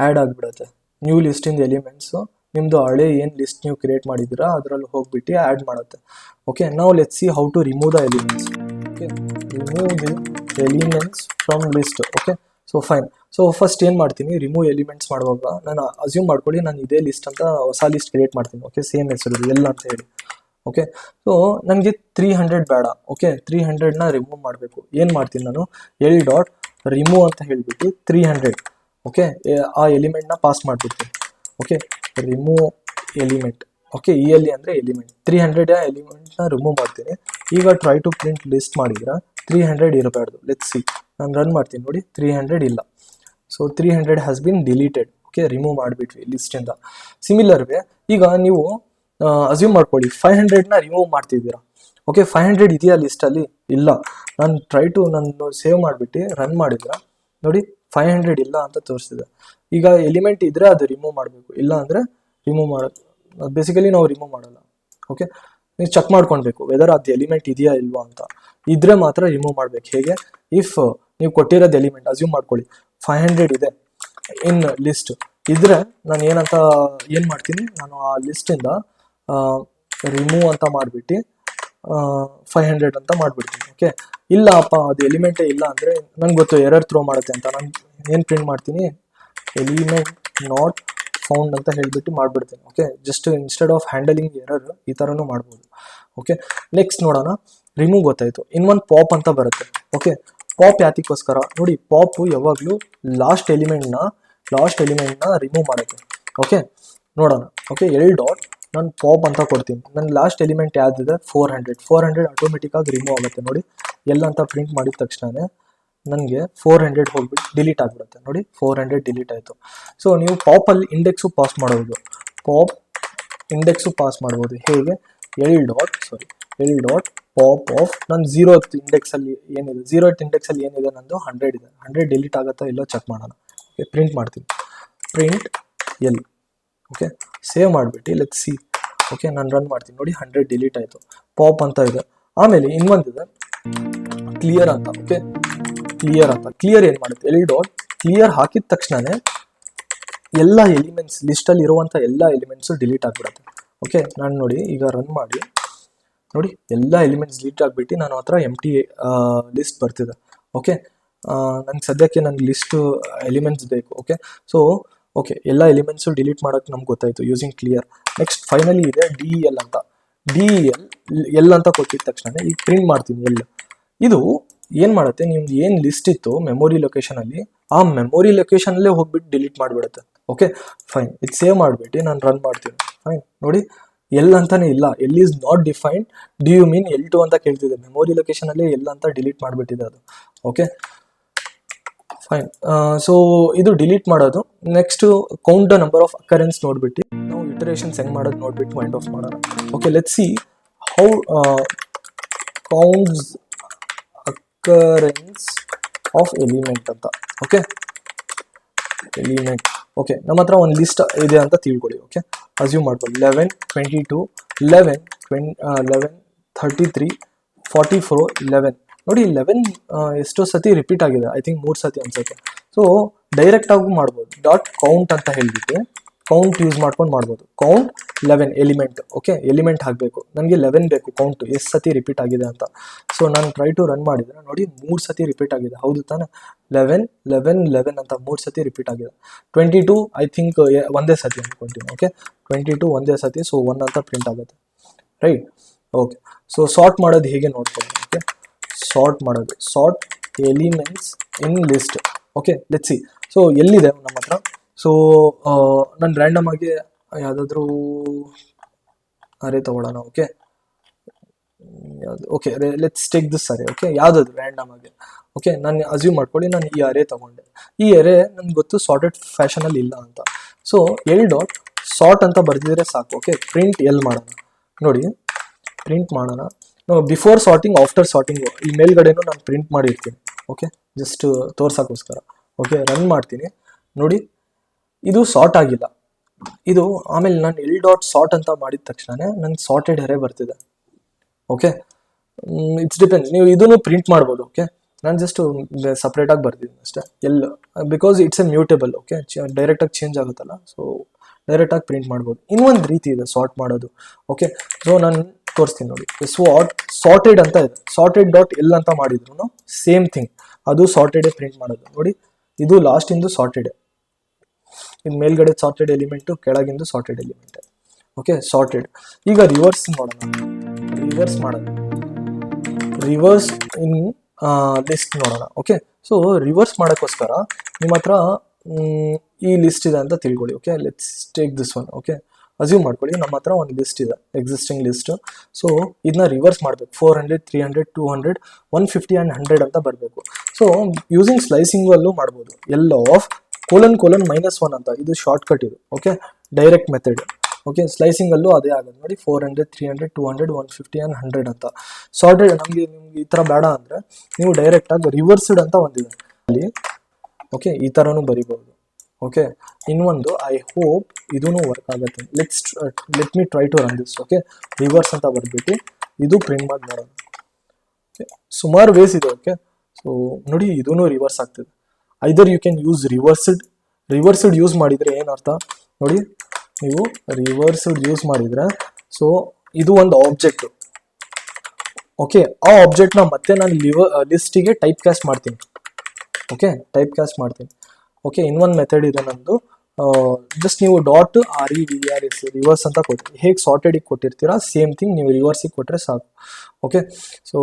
ಆ್ಯಡ್ ಆಗಿಬಿಡುತ್ತೆ. ನ್ಯೂ ಲಿಸ್ಟಿಂದ ಎಲಿಮೆಂಟ್ಸು ನಿಮ್ಮದು ಹಳೆ ಏನು ಲಿಸ್ಟ್ ನೀವು ಕ್ರಿಯೇಟ್ ಮಾಡಿದ್ದೀರಾ ಅದರಲ್ಲಿ ಹೋಗ್ಬಿಟ್ಟು ಆ್ಯಡ್ ಮಾಡುತ್ತೆ. ಓಕೆ, ನಾವು let's see how to remove the elements. Okay, remove the elements from list. Okay, so fine. So first ಏನು ಮಾಡ್ತೀನಿ, ರಿಮೂವ್ ಎಲಿಮೆಂಟ್ಸ್ ಮಾಡುವಾಗ ನಾನು ಅಸ್ಯೂಮ್ ಮಾಡ್ಕೊಳ್ಳಿ ನಾನು ಇದೇ ಲಿಸ್ಟ್ ಅಂತ ಹೊಸ ಲಿಸ್ಟ್ ಕ್ರಿಯೇಟ್ ಮಾಡ್ತೀನಿ. ಓಕೆ, ಸೇಮ್ ಹೆಸರು ಎಲ್ಲ ಅಂತ ಹೇಳಿ. ಓಕೆ, ಸೊ ನನಗೆ 300 ಬೇಡ. ಓಕೆ, 300ನ ರಿಮೂವ್ ಮಾಡಬೇಕು. ಏನು ಮಾಡ್ತೀನಿ ನಾನು, ರಿಮೂವ್ ಅಂತ ಹೇಳಿಬಿಟ್ಟು 300. ಓಕೆ, ಆ ಎಲಿಮೆಂಟ್ನ ಪಾಸ್ ಮಾಡಿಬಿಡ್ತೀನಿ. Okay, remove element. Okay, ELE ಅಂದರೆ ಎಲಿಮೆಂಟ್. 300 ಎಲಿಮೆಂಟ್ನ ರಿಮೂವ್ ಮಾಡ್ತೀನಿ. ಈಗ ಟ್ರೈ ಟು ಪ್ರಿಂಟ್ ಲಿಸ್ಟ್ ಮಾಡಿದ್ರೆ 300 ಇರಬಾರ್ದು. ಲೆಟ್ಸ್ ಸಿ, ನಾನು ರನ್ ಮಾಡ್ತೀನಿ. ನೋಡಿ 300 ಇಲ್ಲ. So 300 has been deleted. Okay, remove ಮಾಡಿಬಿಟ್ವಿ ಲಿಸ್ಟಿಂದ. ಸಿಮಿಲರ್ ವೇ ಈಗ ನೀವು ಅಸ್ಯೂಮ್ ಮಾಡ್ಕೊಳ್ಳಿ 500ನ ರಿಮೂವ್ ಮಾಡ್ತಿದ್ದೀರಾ. ಓಕೆ, 500 ಇದೆಯಾ ಲಿಸ್ಟಲ್ಲಿ? ಇಲ್ಲ. ನಾನು ನಾನು ಸೇವ್ ಮಾಡಿಬಿಟ್ಟು ರನ್ ಮಾಡಿದ್ರೆ ನೋಡಿ 500 ಇಲ್ಲ ಅಂತ ತೋರಿಸ್ತಿದೆ. ಈಗ ಎಲಿಮೆಂಟ್ ಇದ್ದರೆ ಅದು ರಿಮೂವ್ ಮಾಡಬೇಕು, ಇಲ್ಲ ಅಂದರೆ ರಿಮೂವ್ ಮಾಡೋದು ಬೇಸಿಕಲಿ ನಾವು ರಿಮೂವ್ ಮಾಡಲ್ಲ. ಓಕೆ, ನೀವು ಚೆಕ್ ಮಾಡ್ಕೊಳ್ಬೇಕು ವೆದರ್ ಅದು ಎಲಿಮೆಂಟ್ ಇದೆಯಾ ಇಲ್ವಾ ಅಂತ. ಇದ್ರೆ ಮಾತ್ರ ರಿಮೂವ್ ಮಾಡಬೇಕು. ಹೇಗೆ, ಇಫ್ ನೀವು ಕೊಟ್ಟಿರೋದು ಎಲಿಮೆಂಟ್ ಅಸ್ಯೂಮ್ ಮಾಡ್ಕೊಳ್ಳಿ 500 ಇದೆ ಇನ್ ಲಿಸ್ಟ್ ಇದ್ರೆ ನಾನು ಏನು ಮಾಡ್ತೀನಿ, ನಾನು ಆ ಲಿಸ್ಟಿಂದ ರಿಮೂವ್ ಅಂತ ಮಾಡಿಬಿಟ್ಟು 500 ಅಂತ ಮಾಡಿಬಿಡ್ತೀನಿ. ಓಕೆ, ಇಲ್ಲ ಅಪ್ಪ ಅದು ಎಲಿಮೆಂಟೇ ಇಲ್ಲ ಅಂದರೆ ನನಗೆ ಗೊತ್ತು ಎರರ್ ಥ್ರೋ ಮಾಡುತ್ತೆ ಅಂತ. ನಾನು ಏನು ಪ್ರಿಂಟ್ ಮಾಡ್ತೀನಿ, ಎಲಿಮೆಂಟ್ ನಾಟ್ ಫೌಂಡ್ ಅಂತ ಹೇಳಿಬಿಟ್ಟು ಮಾಡಿಬಿಡ್ತೀನಿ. Okay, just instead of handling error ಈ ಥರನೂ ಮಾಡ್ಬೋದು. ಓಕೆ, ನೆಕ್ಸ್ಟ್ ನೋಡೋಣ. ರಿಮೂವ್ ಗೊತ್ತಾಯಿತು. ಇನ್ನೊಂದು ಪಾಪ್ ಅಂತ ಬರುತ್ತೆ. ಓಕೆ, ಪಾಪ್ ಯಾತಕ್ಕೋಸ್ಕರ ನೋಡಿ, ಪಾಪು ಯಾವಾಗಲೂ ಲಾಸ್ಟ್ ಎಲಿಮೆಂಟ್ನ ರಿಮೂವ್ ಮಾಡುತ್ತೆ. ಓಕೆ, ನೋಡೋಣ. ಓಕೆ, ನಾನು ಪಾಪ್ ಅಂತ ಕೊಡ್ತೀನಿ. ನನ್ನ ಲಾಸ್ಟ್ ಎಲಿಮೆಂಟ್ ಯಾವುದಿದೆ 400 ಆಟೋಮೆಟಿಕ್ಕಾಗಿ ರಿಮೂವ್ ಆಗುತ್ತೆ. ನೋಡಿ ಎಲ್ಲ ಅಂತ ಪ್ರಿಂಟ್ ಮಾಡಿದ ತಕ್ಷಣ ನನಗೆ 400 ಹೋಗ್ಬಿಟ್ಟು ಡಿಲೀಟ್ ಆಗಿಬಿಡುತ್ತೆ. ನೋಡಿ 400 ಡಿಲೀಟ್ ಆಯಿತು. ಸೊ ನೀವು ಪಾಪಲ್ಲಿ ಇಂಡೆಕ್ಸು ಪಾಸ್ ಮಾಡ್ಬೋದು. ಹೇಗೆ, ಪಾಪ್ ಆಫ್ ನನ್ನ 0th ಇಂಡೆಕ್ಸಲ್ಲಿ ಏನಿದೆ ನಂದು 100 ಇದೆ. 100 ಡಿಲೀಟ್ ಆಗುತ್ತಾ ಇಲ್ಲೋ ಚೆಕ್ ಮಾಡೋಣ. ಓಕೆ, ಪ್ರಿಂಟ್ ಮಾಡ್ತೀನಿ. Print L. ಓಕೆ, ಸೇವ್ ಮಾಡಿಬಿಟ್ಟು ಲೆಟ್ಸ್ ಸಿ. ಓಕೆ, ನಾನು ರನ್ ಮಾಡ್ತೀನಿ. ನೋಡಿ 100 ಡಿಲೀಟ್ ಆಯಿತು. ಪಾಪ್ ಅಂತ ಇದೆ. ಆಮೇಲೆ ಇನ್ನೊಂದಿದೆ ಕ್ಲಿಯರ್ ಅಂತ. ಓಕೆ, ಕ್ಲಿಯರ್ ಏನು ಮಾಡುತ್ತೆ, ಕ್ಲಿಯರ್ ಹಾಕಿದ ತಕ್ಷಣನೇ ಎಲ್ಲ ಎಲಿಮೆಂಟ್ಸ್ ಲಿಸ್ಟಲ್ಲಿ ಇರುವಂಥ ಎಲ್ಲ ಎಲಿಮೆಂಟ್ಸು ಡಿಲೀಟ್ ಆಗಿಬಿಡುತ್ತೆ. ಓಕೆ, ನಾನು ನೋಡಿ ಈಗ ರನ್ ಮಾಡಿ ನೋಡಿ ಎಲ್ಲ ಎಲಿಮೆಂಟ್ಸ್ ಡಿಲೀಟ್ ಆಗಿಬಿಟ್ಟು ನಾನು ಹತ್ರ ಎಂಟಿ ಲಿಸ್ಟ್ ಬರ್ತಿದೆ. ಓಕೆ, ನಂಗೆ ಸದ್ಯಕ್ಕೆ ನನಗೆ ಲಿಸ್ಟು ಎಲಿಮೆಂಟ್ಸ್ ಬೇಕು. ಓಕೆ, ಸೊ ಓಕೆ ಎಲ್ಲ ಎಲಿಮೆಂಟ್ಸು ಡಿಲೀಟ್ ಮಾಡೋಕ್ಕೆ ನಮ್ಗೆ ಗೊತ್ತಾಯಿತು ಯೂಸಿಂಗ್ ಕ್ಲಿಯರ್. ನೆಕ್ಸ್ಟ್ ಫೈನಲಿ ಇದೆ DEL ಅಂತ. DEL ಅಂತ ಕೊಟ್ಟಿದ ತಕ್ಷಣ ಈಗ ಪ್ರಿಂಟ್ ಮಾಡ್ತೀನಿ ಎಲ್. ಇದು ಏನು ಮಾಡುತ್ತೆ, ನಿಮ್ದು ಏನು ಲಿಸ್ಟ್ ಇತ್ತು ಮೆಮೊರಿ ಲೊಕೇಶನಲ್ಲಿ ಆ ಮೆಮೊರಿ ಲೊಕೇಶನಲ್ಲೇ ಹೋಗ್ಬಿಟ್ಟು ಡಿಲೀಟ್ ಮಾಡಿಬಿಡುತ್ತೆ. ಓಕೆ ಫೈನ್, ಇದು ಸೇವ್ ಮಾಡಿಬಿಟ್ಟು ನಾನು ರನ್ ಮಾಡ್ತೀನಿ. ಫೈನ್, ನೋಡಿ ಎಲ್ ಅಂತಾನೆ ಇಲ್ಲ, L is not defined, do you mean L2 ಅಂತ ಕೇಳ್ತಿದೆ. ಮೆಮೊರಿ ಲೊಕೇಶನಲ್ಲೇ ಎಲ್ ಅಂತ ಡಿಲೀಟ್ ಮಾಡಿಬಿಟ್ಟಿದೆ ಅದು. ಓಕೆ ಫೈನ್, ಸೊ ಇದು ಡಿಲೀಟ್ ಮಾಡೋದು. Next count the number of occurrence ನೋಡ್ಬಿಟ್ಟು ನಾವು ಇಟರೇಷನ್ಸ್ ಹೆಂಗೆ ಮಾಡೋದು ನೋಡ್ಬಿಟ್ಟು ವೈಂಡ್ ಆಫ್ ಮಾಡೋಣ. Okay, let's see how counts occurrence of element ಅಂತ. Okay, element. ಓಕೆ, ನಮ್ಮ ಹತ್ರ ಒಂದು ಲಿಸ್ಟ್ ಇದೆ ಅಂತ ತಿಳ್ಕೊಳ್ಳಿ. ಓಕೆ, ಅಸ್ಯೂಮ್ ಮಾಡ್ಕೊಳ್ಳಿ 11, 22, 11, 33, 44, 11. ನೋಡಿ 11 ಎಷ್ಟೋ ಸತಿ ರಿಪೀಟ್ ಆಗಿದೆ, ಐ ಥಿಂಕ್ 3 ಸತಿ ಅನ್ಸುತ್ತೆ. ಸೊ ಡೈರೆಕ್ಟ್ ಆಗೂ ಮಾಡ್ಬೋದು, ಡಾಟ್ ಕೌಂಟ್ ಅಂತ ಹೇಳ್ಬಿಟ್ಟು ಕೌಂಟ್ ಯೂಸ್ ಮಾಡ್ಕೊಂಡು ಮಾಡ್ಬೋದು. Count 11 element. ಓಕೆ, ಎಲಿಮೆಂಟ್ ಹಾಕಬೇಕು, ನನಗೆ 11 ಬೇಕು ಕೌಂಟ್ ಎಷ್ಟು ಸತಿ ರಿಪೀಟ್ ಆಗಿದೆ ಅಂತ. ಸೊ ನಾನು ಟ್ರೈ ಟು ರನ್ ಮಾಡಿದರೆ ನೋಡಿ 3 ಸತಿ ರಿಪೀಟ್ ಆಗಿದೆ, ಹೌದು ತಾನೆ? 11, 11, 11 ಅಂತ 3 ಸತಿ ರಿಪೀಟ್ ಆಗಿದೆ. 22 ಐ ಥಿಂಕ್ ಒಂದೇ ಸತಿ ಅಂದ್ಕೊಳ್ತೀನಿ. ಓಕೆ, 22 ಒಂದೇ ಸತಿ, ಸೊ 1 ಅಂತ ಪ್ರಿಂಟ್ ಆಗುತ್ತೆ, ರೈಟ್? ಓಕೆ, ಸೊ ಸಾರ್ಟ್ ಮಾಡೋದು ಹೇಗೆ ನೋಡ್ಕೊಳ್ಳೋಣ. ಓಕೆ, ಸಾರ್ಟ್ ಮಾಡೋದು, sort elements in list. Okay, let's C. So ಎಲ್ಲಿದೆ ನಮ್ಮ ಹತ್ರ? ಸೊ ನಾನು ರ್ಯಾಂಡಮ್ ಆಗಿ ಯಾವುದಾದ್ರೂ ಅರೇ ತಗೊಳ್ಳೋಣ. ಓಕೆ, ಯಾವುದು? Okay, let's take this array. Okay, ಯಾವುದಾದ್ರು ರ್ಯಾಂಡಮ್ ಆಗಿ. ಓಕೆ, ನಾನು ಅಸ್ಯೂಮ್ ಮಾಡ್ಕೊಳ್ಳಿ ನಾನು ಈ ಅರೇ ತಗೊಂಡೆ. ಈ ಅರೇ ನನಗೆ ಗೊತ್ತು ಸಾರ್ಟೆಡ್ ಫ್ಯಾಷನಲ್ಲಿ ಇಲ್ಲ ಅಂತ. ಸೊ ಎಲ್ ಡಾಟ್ ಸಾರ್ಟ್ ಅಂತ ಬರ್ದಿದ್ರೆ ಸಾಕು. ಓಕೆ, ಪ್ರಿಂಟ್ ಎಲ್ ಮಾಡೋಣ. ನೋಡಿ ಪ್ರಿಂಟ್ ಮಾಡೋಣ. ಬಿಫೋರ್ ಸಾರ್ಟಿಂಗ್, ಆಫ್ಟರ್ ಸಾರ್ಟಿಂಗು ಈ ಮೇಲ್ಗಡೆನೂ ನಾನು ಪ್ರಿಂಟ್ ಮಾಡಿರ್ತೀನಿ. ಓಕೆ, ಜಸ್ಟ್ ತೋರ್ಸೋಕ್ಕೋಸ್ಕರ. ಓಕೆ, ರನ್ ಮಾಡ್ತೀನಿ. ನೋಡಿ ಇದು ಸಾರ್ಟ್ ಆಗಿಲ್ಲ ಇದು. ಆಮೇಲೆ ನಾನು ಎಲ್ ಡಾಟ್ ಸಾರ್ಟ್ ಅಂತ ಮಾಡಿದ ತಕ್ಷಣ ನನಗೆ ಸಾರ್ಟೆಡ್ ಅರೇ ಬರ್ತಿದೆ. ಓಕೆ, ಇಟ್ಸ್ ಡಿಪೆಂಡ್ಸ್, ನೀವು ಇದನ್ನು ಪ್ರಿಂಟ್ ಮಾಡ್ಬೋದು. ಓಕೆ, ನಾನು ಜಸ್ಟ್ ಸಪ್ರೇಟಾಗಿ ಬರ್ತಿದ್ದೀನಿ ಅಷ್ಟೇ. Because it's a mutable. Okay, ಡೈರೆಕ್ಟಾಗಿ ಚೇಂಜ್ ಆಗುತ್ತಲ್ಲ, ಸೊ ಡೈರೆಕ್ಟಾಗಿ ಪ್ರಿಂಟ್ ಮಾಡ್ಬೋದು. ಇನ್ನೊಂದು ರೀತಿ ಇದೆ ಸಾರ್ಟ್ ಮಾಡೋದು. ಓಕೆ, ಸೊ ನಾನು ತೋರಿಸ್ತೀನಿ ನೋಡಿ. ಸಾರ್ಟೆಡ್ ಅಂತ ಇದೆ, ಸಾರ್ಟೆಡ್ ಡಾಟ್ ಎಲ್ ಅಂತ ಮಾಡಿದ್ರು ಸೇಮ್ ಥಿಂಗ್, ಅದು ಸಾರ್ಟೆಡೇ ಪ್ರಿಂಟ್ ಮಾಡೋದು. ನೋಡಿ ಇದು ಲಾಸ್ಟಿಂದು ಸಾರ್ಟೆಡ್, ಇನ್ನು ಮೇಲ್ಗಡೆ ಸಾರ್ಟೆಡ್ ಎಲಿಮೆಂಟು, ಕೆಳಗಿಂದು ಸಾರ್ಟೆಡ್ ಎಲಿಮೆಂಟ್. Okay, sorted. ಈಗ ರಿವರ್ಸ್ ನೋಡೋಣ. ರಿವರ್ಸ್ ಮಾಡೋದು, ರಿವರ್ಸ್ ಇನ್ ಲಿಸ್ಟ್ ನೋಡೋಣ. ಓಕೆ, ಸೊ ರಿವರ್ಸ್ ಮಾಡೋಕ್ಕೋಸ್ಕರ ನಿಮ್ಮ ಹತ್ರ ಈ ಲಿಸ್ಟ್ ಇದೆ ಅಂತ ತಿಳ್ಕೊಳ್ಳಿ. Okay, let's take this one. Okay, assume ಮಾಡ್ಕೊಳ್ಳಿ ನಮ್ಮ ಹತ್ರ ಒಂದು ಲಿಸ್ಟ್ ಇದೆ, ಎಕ್ಸಿಸ್ಟಿಂಗ್ ಲಿಸ್ಟ್. ಸೊ ಇದನ್ನ ರಿವರ್ಸ್ ಮಾಡಬೇಕು. 400, 300, 200, 150 ಆ್ಯಂಡ್ 100 ಅಂತ ಬರಬೇಕು. ಸೊ ಯೂಸಿಂಗ್ ಸ್ಲೈಸಿಂಗಲ್ಲೂ ಮಾಡ್ಬೋದು. ಎಲ್ ಆಫ್ ::(-1 ಅಂತ, ಇದು ಶಾರ್ಟ್ ಕಟ್ ಇದು. Okay, direct method. ಓಕೆ, ಸ್ಲೈಸಿಂಗಲ್ಲೂ ಅದೇ ಆಗೋದು ನೋಡಿ. 400, 300, 200, 150 ಆ್ಯಂಡ್ 100 ಅಂತ. ಸಾರ್ಟೆಡ್ ನಿಮ್ಗೆ ಈ ಥರ ಬೇಡ ಅಂದರೆ ನೀವು ಡೈರೆಕ್ಟಾಗಿ ರಿವರ್ಸ್ಡ್ ಅಂತ ಒಂದಿದೆ ಅಲ್ಲಿ. ಓಕೆ, ಈ ಥರನೂ ಬರಿಬೋದು. ಓಕೆ, ಇನ್ನೊಂದು ಐ ಹೋಪ್ ಇದೂ ವರ್ಕ್ ಆಗುತ್ತೆ. Let me try to run this. Okay, reverse ಅಂತ ಬರ್ಬಿಟ್ಟು ಇದು ಪ್ರಿಂಟ್ ಮಾಡಿ ನೋಡೋಣ. ಸುಮಾರು ವೇಸ್ ಇದೆ. ಓಕೆ, ಸೊ ನೋಡಿ ಇದೂ ರಿವರ್ಸ್ ಆಗ್ತದೆ. Either you can use reversed use ಮಾಡಿದರೆ ಏನರ್ಥ ನೋಡಿ, ನೀವು ರಿವರ್ಸ್ಡ್ ಯೂಸ್ ಮಾಡಿದರೆ, ಸೊ ಇದು ಒಂದು ಆಬ್ಜೆಕ್ಟ್. ಓಕೆ, ಆ ಆಬ್ಜೆಕ್ಟ್ನ ಮತ್ತೆ ನಾನು ಲಿಸ್ಟಿಗೆ ಟೈಪ್ ಕ್ಯಾಸ್ಟ್ ಮಾಡ್ತೀನಿ. ಓಕೆ, ಟೈಪ್ ಕ್ಯಾಸ್ಟ್ ಮಾಡ್ತೀನಿ. ಓಕೆ, ಇನ್ನೊಂದು ಮೆಥಡ್ ಇದೆ ನಂದು. ಜಸ್ಟ್ ನೀವು ಡಾಟ್ REVRS ರಿವರ್ಸ್ ಅಂತ ಕೊಟ್ಟಿರಿ. ಹೇಗೆ ಸಾರ್ಟೆಡಿಗೆ ಕೊಟ್ಟಿರ್ತೀರಾ ಸೇಮ್ ಥಿಂಗ್ ನೀವು ರಿವರ್ಸಿಗೆ ಕೊಟ್ಟರೆ ಸಾಕು. ಓಕೆ, ಸೊ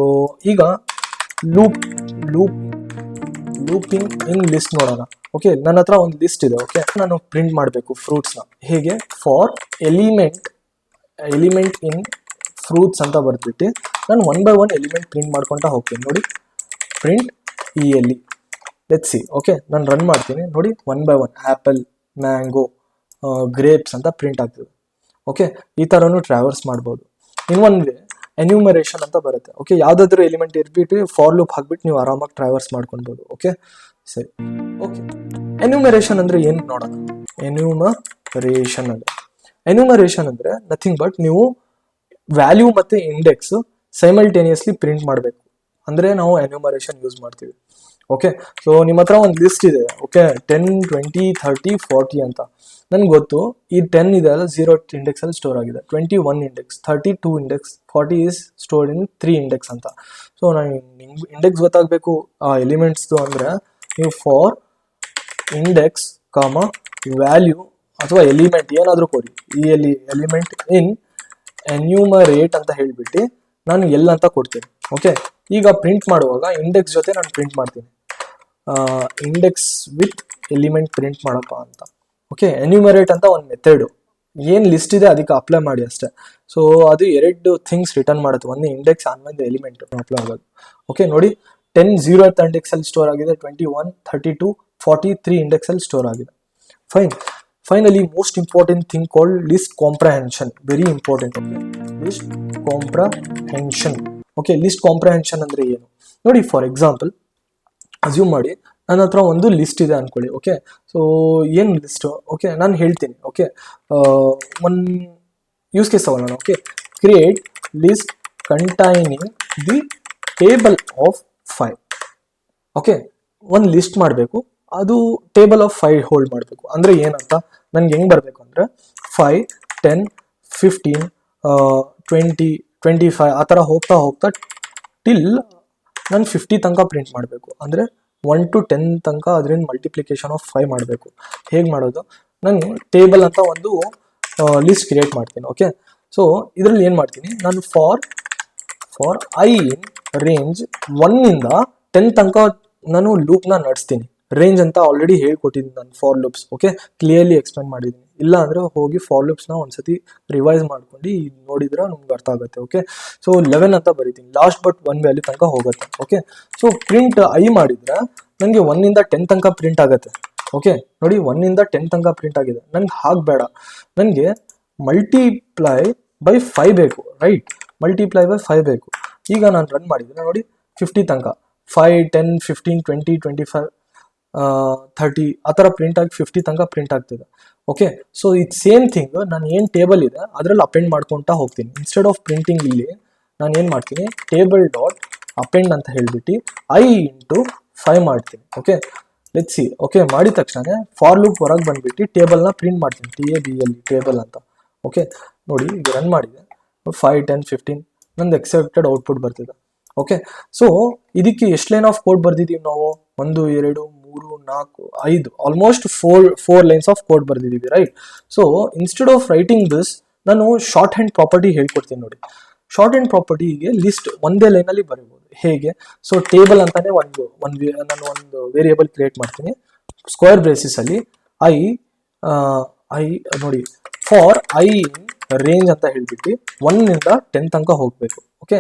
ಈಗ ಲೂಪಿಂಗ್ ಇನ್ ಲಿಸ್ಟ್ ನೋಡೋಣ. ಓಕೆ, ನನ್ನ ಹತ್ರ ಒಂದು ಲಿಸ್ಟ್ ಇದೆ. ಓಕೆ, ನಾನು ಪ್ರಿಂಟ್ ಮಾಡಬೇಕು ಫ್ರೂಟ್ಸ್ನ. ಹೇಗೆ? ಫಾರ್ ಎಲಿಮೆಂಟ್ ಇನ್ ಫ್ರೂಟ್ಸ್ ಅಂತ ಬರ್ಬಿಟ್ಟು ನಾನು 1 by 1 ಎಲಿಮೆಂಟ್ ಪ್ರಿಂಟ್ ಮಾಡ್ಕೊತಾ ಹೋಗ್ತೀನಿ. ನೋಡಿ print ELE. Let's see. Okay, ನಾನು ರನ್ ಮಾಡ್ತೀನಿ. ನೋಡಿ 1 by 1 ಆ್ಯಪಲ್, ಮ್ಯಾಂಗೋ, ಗ್ರೇಪ್ಸ್ ಅಂತ ಪ್ರಿಂಟ್ ಆಗ್ತದೆ. ಓಕೆ, ಈ ಥರನೂ ಟ್ರಾವರ್ಸ್ ಮಾಡ್ಬೋದು. ಇನ್ನೊಂದು ವೇ ಎನ್ಯೂಮರೇಷನ್ ಅಂತ ಬರುತ್ತೆ. ಓಕೆ, ಯಾವುದಾದ್ರೂ ಎಲಿಮೆಂಟ್ ಇರ್ಬಿಟ್ಟು ಫಾರ್ ಲೂಪ್ ಹಾಕ್ಬಿಟ್ಟು ನೀವು ಆರಾಮಾಗಿ ಟ್ರಾವರ್ಸ್ ಮಾಡ್ಕೊಳ್ಬೋದು. ಓಕೆ, ಸರಿ. ಓಕೆ, ಎನ್ಯೂಮರೇಷನ್ ಅಂದರೆ ಏನು ನೋಡೋಣ. ಎನ್ಯೂಮರೇಷನ್ ಅಂದರೆ ನಥಿಂಗ್ ಬಟ್ ನೀವು ವ್ಯಾಲ್ಯೂ ಮತ್ತು ಇಂಡೆಕ್ಸ್ ಸೈಮಲ್ಟೇನಿಯಸ್ಲಿ ಪ್ರಿಂಟ್ ಮಾಡಬೇಕು ಅಂದರೆ ನಾವು ಎನ್ಯೂಮರೇಷನ್ ಯೂಸ್ ಮಾಡ್ತೀವಿ. ಓಕೆ. ಸೊ ನಿಮ್ಮ ಹತ್ರ ಒಂದು ಲಿಸ್ಟ್ ಇದೆ, ಓಕೆ, 10, 20, 30, 40 ಅಂತ. ನನ್ಗೆ ಗೊತ್ತು ಈ 10 ಇದೆ ಅಲ್ಲ 0 ಇಂಡೆಕ್ಸ್ ಅಲ್ಲಿ ಸ್ಟೋರ್ ಆಗಿದೆ, 21 index, 32 index, 40 is stored in 3 index ಅಂತ. ಸೊ ನಾನು ಇಂಡೆಕ್ಸ್ ಗೊತ್ತಾಗಬೇಕು ಆ ಎಲಿಮೆಂಟ್ಸ್ದು ಅಂದರೆ ನೀವು ಫಾರ್ ಇಂಡೆಕ್ಸ್ ಕಾಮ ವ್ಯಾಲ್ಯೂ ಅಥವಾ ಎಲಿಮೆಂಟ್ ಏನಾದರೂ ಕೊಡಿ, ಈ ಎಲಿಮೆಂಟ್ ಇನ್ ಎನ್ಯೂಮರೇಟ್ ಅಂತ ಹೇಳ್ಬಿಟ್ಟು ನಾನು ಎಲ್ ಅಂತ ಕೊಡ್ತೀನಿ. ಓಕೆ, ಈಗ ಪ್ರಿಂಟ್ ಮಾಡುವಾಗ ಇಂಡೆಕ್ಸ್ ಜೊತೆ ನಾನು ಪ್ರಿಂಟ್ ಮಾಡ್ತೀನಿ, ಇಂಡೆಕ್ಸ್ ವಿತ್ ಎಲಿಮೆಂಟ್ ಪ್ರಿಂಟ್ ಮಾಡಪ್ಪ ಅಂತ. ಓಕೆ, ಎನ್ಯೂಮರೇಟ್ ಅಂತ ಒಂದು ಮೆಥಡು, ಏನು ಲಿಸ್ಟ್ ಇದೆ ಅದಕ್ಕೆ ಅಪ್ಲೈ ಮಾಡಿ ಅಷ್ಟೇ. ಸೊ ಅದು 2 ಥಿಂಗ್ಸ್ ರಿಟರ್ನ್ ಮಾಡುತ್ತೆ, ಒಂದು ಇಂಡೆಕ್ಸ್ ಆಮೇಲೆ ಎಲಿಮೆಂಟ್ ಅಪ್ಲೈ ಆಗೋದು. ಓಕೆ ನೋಡಿ, 10 0th ಇಂಡೆಕ್ಸ್ ಅಲ್ಲಿ ಸ್ಟೋರ್ ಆಗಿದೆ, 21, 32, 43 ಇಂಡೆಕ್ಸ್ ಅಲ್ಲಿ ಸ್ಟೋರ್ ಆಗಿದೆ. Finally most important thing called list comprehension, very important. List comprehension. Okay, list comprehension ಅಂದ್ರೆ ಏನು ನೋಡಿ. ಫಾರ್ ಎಕ್ಸಾಂಪಲ್ ಅಸ್ಯೂಮ್ ಮಾಡಿ ನನ್ನ ಹತ್ರ ಒಂದು ಲಿಸ್ಟ್ ಇದೆ ಅನ್ಕೊಳ್ಳಿ. ಓಕೆ, ಸೊ ಏನು ಲಿಸ್ಟ್? ಓಕೆ, ನಾನು ಹೇಳ್ತೀನಿ. ಓಕೆ, ಒಂದು ಯೂಸ್ ಕೇಸ್ ತಗೊಳ್ಳೋಣ. Okay, create list containing the table of 5. Okay, ಒಂದು ಲಿಸ್ಟ್ ಮಾಡಬೇಕು, ಅದು ಟೇಬಲ್ ಆಫ್ 5 ಹೋಲ್ಡ್ ಮಾಡಬೇಕು. ಅಂದರೆ ಏನಂತ ನನ್ಗೆ ಹೆಂಗೆ ಬರಬೇಕು ಅಂದರೆ 5, 10, 15, 20, 25 ಆ ಥರ ಹೋಗ್ತಾ ಟಿಲ್ ನಾನು 50 ತನಕ ಪ್ರಿಂಟ್ ಮಾಡಬೇಕು. ಅಂದರೆ 1 to 10 ತನಕ ಅದರಿಂದ ಮಲ್ಟಿಪ್ಲಿಕೇಶನ್ ಆಫ್ 5 ಮಾಡಬೇಕು. ಹೇಗೆ ಮಾಡೋದು? ನಾನು ಟೇಬಲ್ ಅಂತ ಒಂದು ಲಿಸ್ಟ್ ಕ್ರಿಯೇಟ್ ಮಾಡ್ತೀನಿ. ಓಕೆ, ಸೊ ಇದರಲ್ಲಿ ಏನು ಮಾಡ್ತೀನಿ ನಾನು, ಫಾರ್ ಐ ಇನ್ ರೇಂಜ್ 1 ಇಂದ 10 ತನಕ ನಾನು ಲೂಪ್ನ ನಡೆಸ್ತೀನಿ. ರೇಂಜ್ ಅಂತ ಆಲ್ರೆಡಿ ಹೇಳ್ಕೊಟ್ಟಿದ್ದೀನಿ ನಾನು for loops. Okay, clearly explain ಮಾಡಿದ್ದೀನಿ. ಇಲ್ಲ ಅಂದರೆ ಹೋಗಿ ಫಾರ್ ಲೂಪ್ಸ್ನ ಒಂದ್ಸತಿ ರಿವೈಸ್ ಮಾಡ್ಕೊಂಡು ನೋಡಿದ್ರೆ ನಮ್ಗೆ ಅರ್ಥ ಆಗುತ್ತೆ. ಓಕೆ, ಸೊ 11 ಅಂತ ಬರೀತೀನಿ, ಲಾಸ್ಟ್ ಬಟ್ 1 ವ್ಯಾಲ್ಯೂ ತನಕ ಹೋಗುತ್ತೆ. ಓಕೆ, ಸೊ ಪ್ರಿಂಟ್ ಐ ಮಾಡಿದ್ರೆ ನನಗೆ 1 ಇಂದ 10 ತನಕ ಪ್ರಿಂಟ್ ಆಗುತ್ತೆ. ಓಕೆ ನೋಡಿ, 1 ಇಂದ 10 ತನಕ ಪ್ರಿಂಟ್ ಆಗಿದೆ. ನನಗೆ ಹಾಗೆ ಬೇಡ, ನನಗೆ ಮಲ್ಟಿಪ್ಲೈ ಬೈ 5 ಬೇಕು. ರೈಟ್, ಮಲ್ಟಿಪ್ಲೈ ಬೈ 5 ಬೇಕು. ಈಗ ನಾನು ರನ್ ಮಾಡಿದ್ರೆ ನೋಡಿ 50 ತನಕ 5, 10, 15, 20, 25, 30 ಆ ಥರ ಪ್ರಿಂಟ್ ಆಗಿ 50 ತನಕ ಪ್ರಿಂಟ್ ಆಗ್ತಿದೆ. ಓಕೆ, ಸೊ ಇದು ಸೇಮ್ ಥಿಂಗ್ ನಾನು ಏನು ಟೇಬಲ್ ಇದೆ ಅದರಲ್ಲಿ ಅಪೆಂಡ್ ಮಾಡ್ಕೊತಾ ಹೋಗ್ತೀನಿ. ಇನ್ಸ್ಟೆಡ್ ಆಫ್ ಪ್ರಿಂಟಿಂಗ್ ಇಲ್ಲಿ ನಾನು ಏನು ಮಾಡ್ತೀನಿ, ಟೇಬಲ್ ಡಾಟ್ ಅಪೆಂಡ್ ಅಂತ ಹೇಳ್ಬಿಟ್ಟು ಐ ಇಂಟು 5 ಮಾಡ್ತೀನಿ. Okay, let's C. ಓಕೆ, ಮಾಡಿದ ತಕ್ಷಣ ಫಾರ್ ಲೂಪ್ ಹೊರಗೆ ಬಂದ್ಬಿಟ್ಟು ಟೇಬಲ್ನ ಪ್ರಿಂಟ್ ಮಾಡ್ತೀನಿ, TABL ಟೇಬಲ್ ಅಂತ. ಓಕೆ ನೋಡಿ, ಈಗ ರನ್ ಮಾಡಿದೆ 5, 10, 15 ನಂದು ಎಕ್ಸೆಪ್ಟೆಡ್ ಔಟ್ಪುಟ್ ಬರ್ತಿದೆ. ಓಕೆ, ಸೊ ಇದಕ್ಕೆ ಎಷ್ಟು ಲೈನ್ ಆಫ್ ಕೋಡ್ ಬರ್ದಿದ್ದೀವಿ ನಾವು? 1, 2, 3, 4, 5 ಆಲ್ಮೋಸ್ಟ್ 4 ಲೈನ್ಸ್ ಆಫ್ ಕೋಡ್ ಬರ್ದಿದ್ದೀವಿ. Right, so instead of writing this ನಾನು ಶಾರ್ಟ್ ಹ್ಯಾಂಡ್ ಪ್ರಾಪರ್ಟಿ ಹೇಳ್ಕೊಡ್ತೀನಿ ನೋಡಿ. ಶಾರ್ಟ್ ಹ್ಯಾಂಡ್ ಪ್ರಾಪರ್ಟಿಗೆ ಲಿಸ್ಟ್ ಒಂದೇ ಲೈನಲ್ಲಿ ಬರೀಬೋದು. ಹೇಗೆ? ಸೊ ಟೇಬಲ್ ಅಂತಾನೆ ನಾನು ಒಂದು ವೇರಿಯೇಬಲ್ ಕ್ರಿಯೇಟ್ ಮಾಡ್ತೀನಿ, ಸ್ಕ್ವೇರ್ ಬ್ರೇಸಿಸ್ ಅಲ್ಲಿ ಐ ನೋಡಿ, ಫಾರ್ ಐ ಇನ್ ರೇಂಜ್ ಅಂತ ಹೇಳ್ಬಿಟ್ಟು 1 ಇಂದ 10 ತನಕ ಹೋಗ್ಬೇಕು. ಓಕೆ,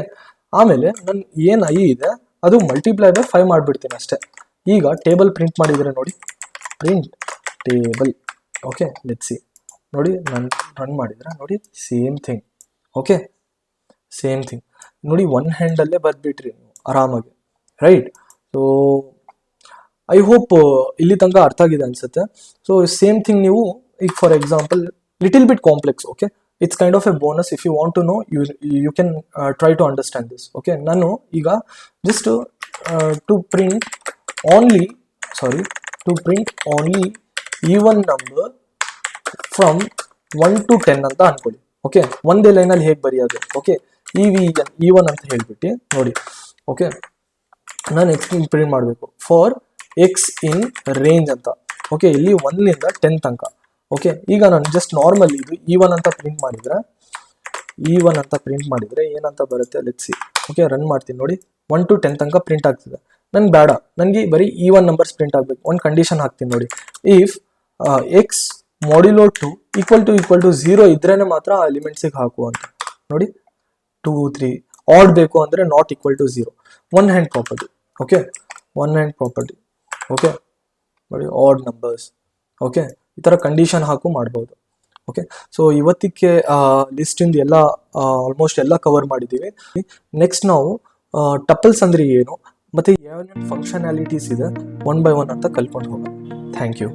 ಆಮೇಲೆ ನಾನು ಏನು ಐ ಇದೆ ಅದು ಮಲ್ಟಿಪ್ಲೈ ಬೈ 5 ಮಾಡಿಬಿಡ್ತೀನಿ ಅಷ್ಟೇ. ಈಗ ಟೇಬಲ್ ಪ್ರಿಂಟ್ ಮಾಡಿದರೆ ನೋಡಿ, print table. Okay, let's C. ನೋಡಿ ನಾನು ರನ್ ಮಾಡಿದ್ರೆ ನೋಡಿ same thing. Okay, same thing ನೋಡಿ, 1 ಹ್ಯಾಂಡಲ್ಲೇ ಬರ್ಬಿಟ್ರಿ ನೀವು ಆರಾಮಾಗಿ. ರೈಟ್, ಸೊ ಐ ಹೋಪ್ ಇಲ್ಲಿ ತನಕ ಅರ್ಥ ಆಗಿದೆ ಅನ್ಸುತ್ತೆ. ಸೊ ಸೇಮ್ ಥಿಂಗ್ ನೀವು ಈಗ for example little bit complex. Okay, it's kind of a bonus. If you want to know you can try to understand this. Okay, ನಾನು ಈಗ just to print only even number from 1 to 10 ಅಂತ ಅನ್ಕೊಳ್ಳಿ. Okay, ಒಂದೇ ಲೈನಲ್ಲಿ ಹೇಗೆ ಬರೆಯೋದು? Okay, even ಅಂತ ಹೇಳ್ಬಿಟ್ಟು ನೋಡಿ. ಓಕೆ, ನಾನು ಎಕ್ಸ್ ಪ್ರಿಂಟ್ ಮಾಡಬೇಕು ಫಾರ್ ಎಕ್ಸ್ ಇನ್ ರೇಂಜ್ ಅಂತ. ಓಕೆ, ಇಲ್ಲಿ 1 ಇಂದ 10 ತನಕ. ಓಕೆ, ಈಗ ನಾನು ಜಸ್ಟ್ ನಾರ್ಮಲ್ ಇದು ಈವನ್ ಅಂತ ಪ್ರಿಂಟ್ ಮಾಡಿದ್ರೆ ಏನಂತ ಬರುತ್ತೆ? Let's see. ಓಕೆ, ರನ್ ಮಾಡ್ತೀನಿ ನೋಡಿ, 1 to 10 ತನಕ ಪ್ರಿಂಟ್ ಆಗ್ತಿದೆ. ನನ್ಗೆ ಬೇಡ, ನನಗೆ ಬರೀ ಈವನ್ ನಂಬರ್ಸ್ ಪ್ರಿಂಟ್ ಆಗಬೇಕು. ಒಂದು ಕಂಡೀಷನ್ ಹಾಕ್ತೀನಿ ನೋಡಿ, ಇಫ್ ಎಕ್ಸ್ ಮಾಡ್ಯುಲೋ 2 ಈಕ್ವಲ್ ಟು 0 ಇದ್ರೇನೆ ಮಾತ್ರ ಆ ಎಲಿಮೆಂಟ್ಸಿಗೆ ಹಾಕು ಅಂತ. ನೋಡಿ 2, 3 ಆಡ್ ಬೇಕು ಅಂದರೆ not equal to 0. 1 hand property. Okay, 1 hand property. Okay ನೋಡಿ, ಆಡ್ ನಂಬರ್ಸ್. ಓಕೆ, ಈ ಥರ ಕಂಡೀಷನ್ ಹಾಕು ಮಾಡ್ಬೋದು. ಓಕೆ, ಸೊ ಇವತ್ತಿಗೆ ಲಿಸ್ಟಿಂದ ಎಲ್ಲ ಆಲ್ಮೋಸ್ಟ್ ಎಲ್ಲ ಕವರ್ ಮಾಡಿದ್ದೀವಿ. ನೆಕ್ಸ್ಟ್ ನಾವು ಟಪಲ್ಸ್ ಅಂದರೆ ಏನು ಮತ್ತು ಯಾವ ಫಂಕ್ಷನಾಲಿಟೀಸ್ ಇದೆ 1 by 1 ಅಂತ ಕಲ್ಕೊಂಡು ಹೋಗೋಣ. Thank you.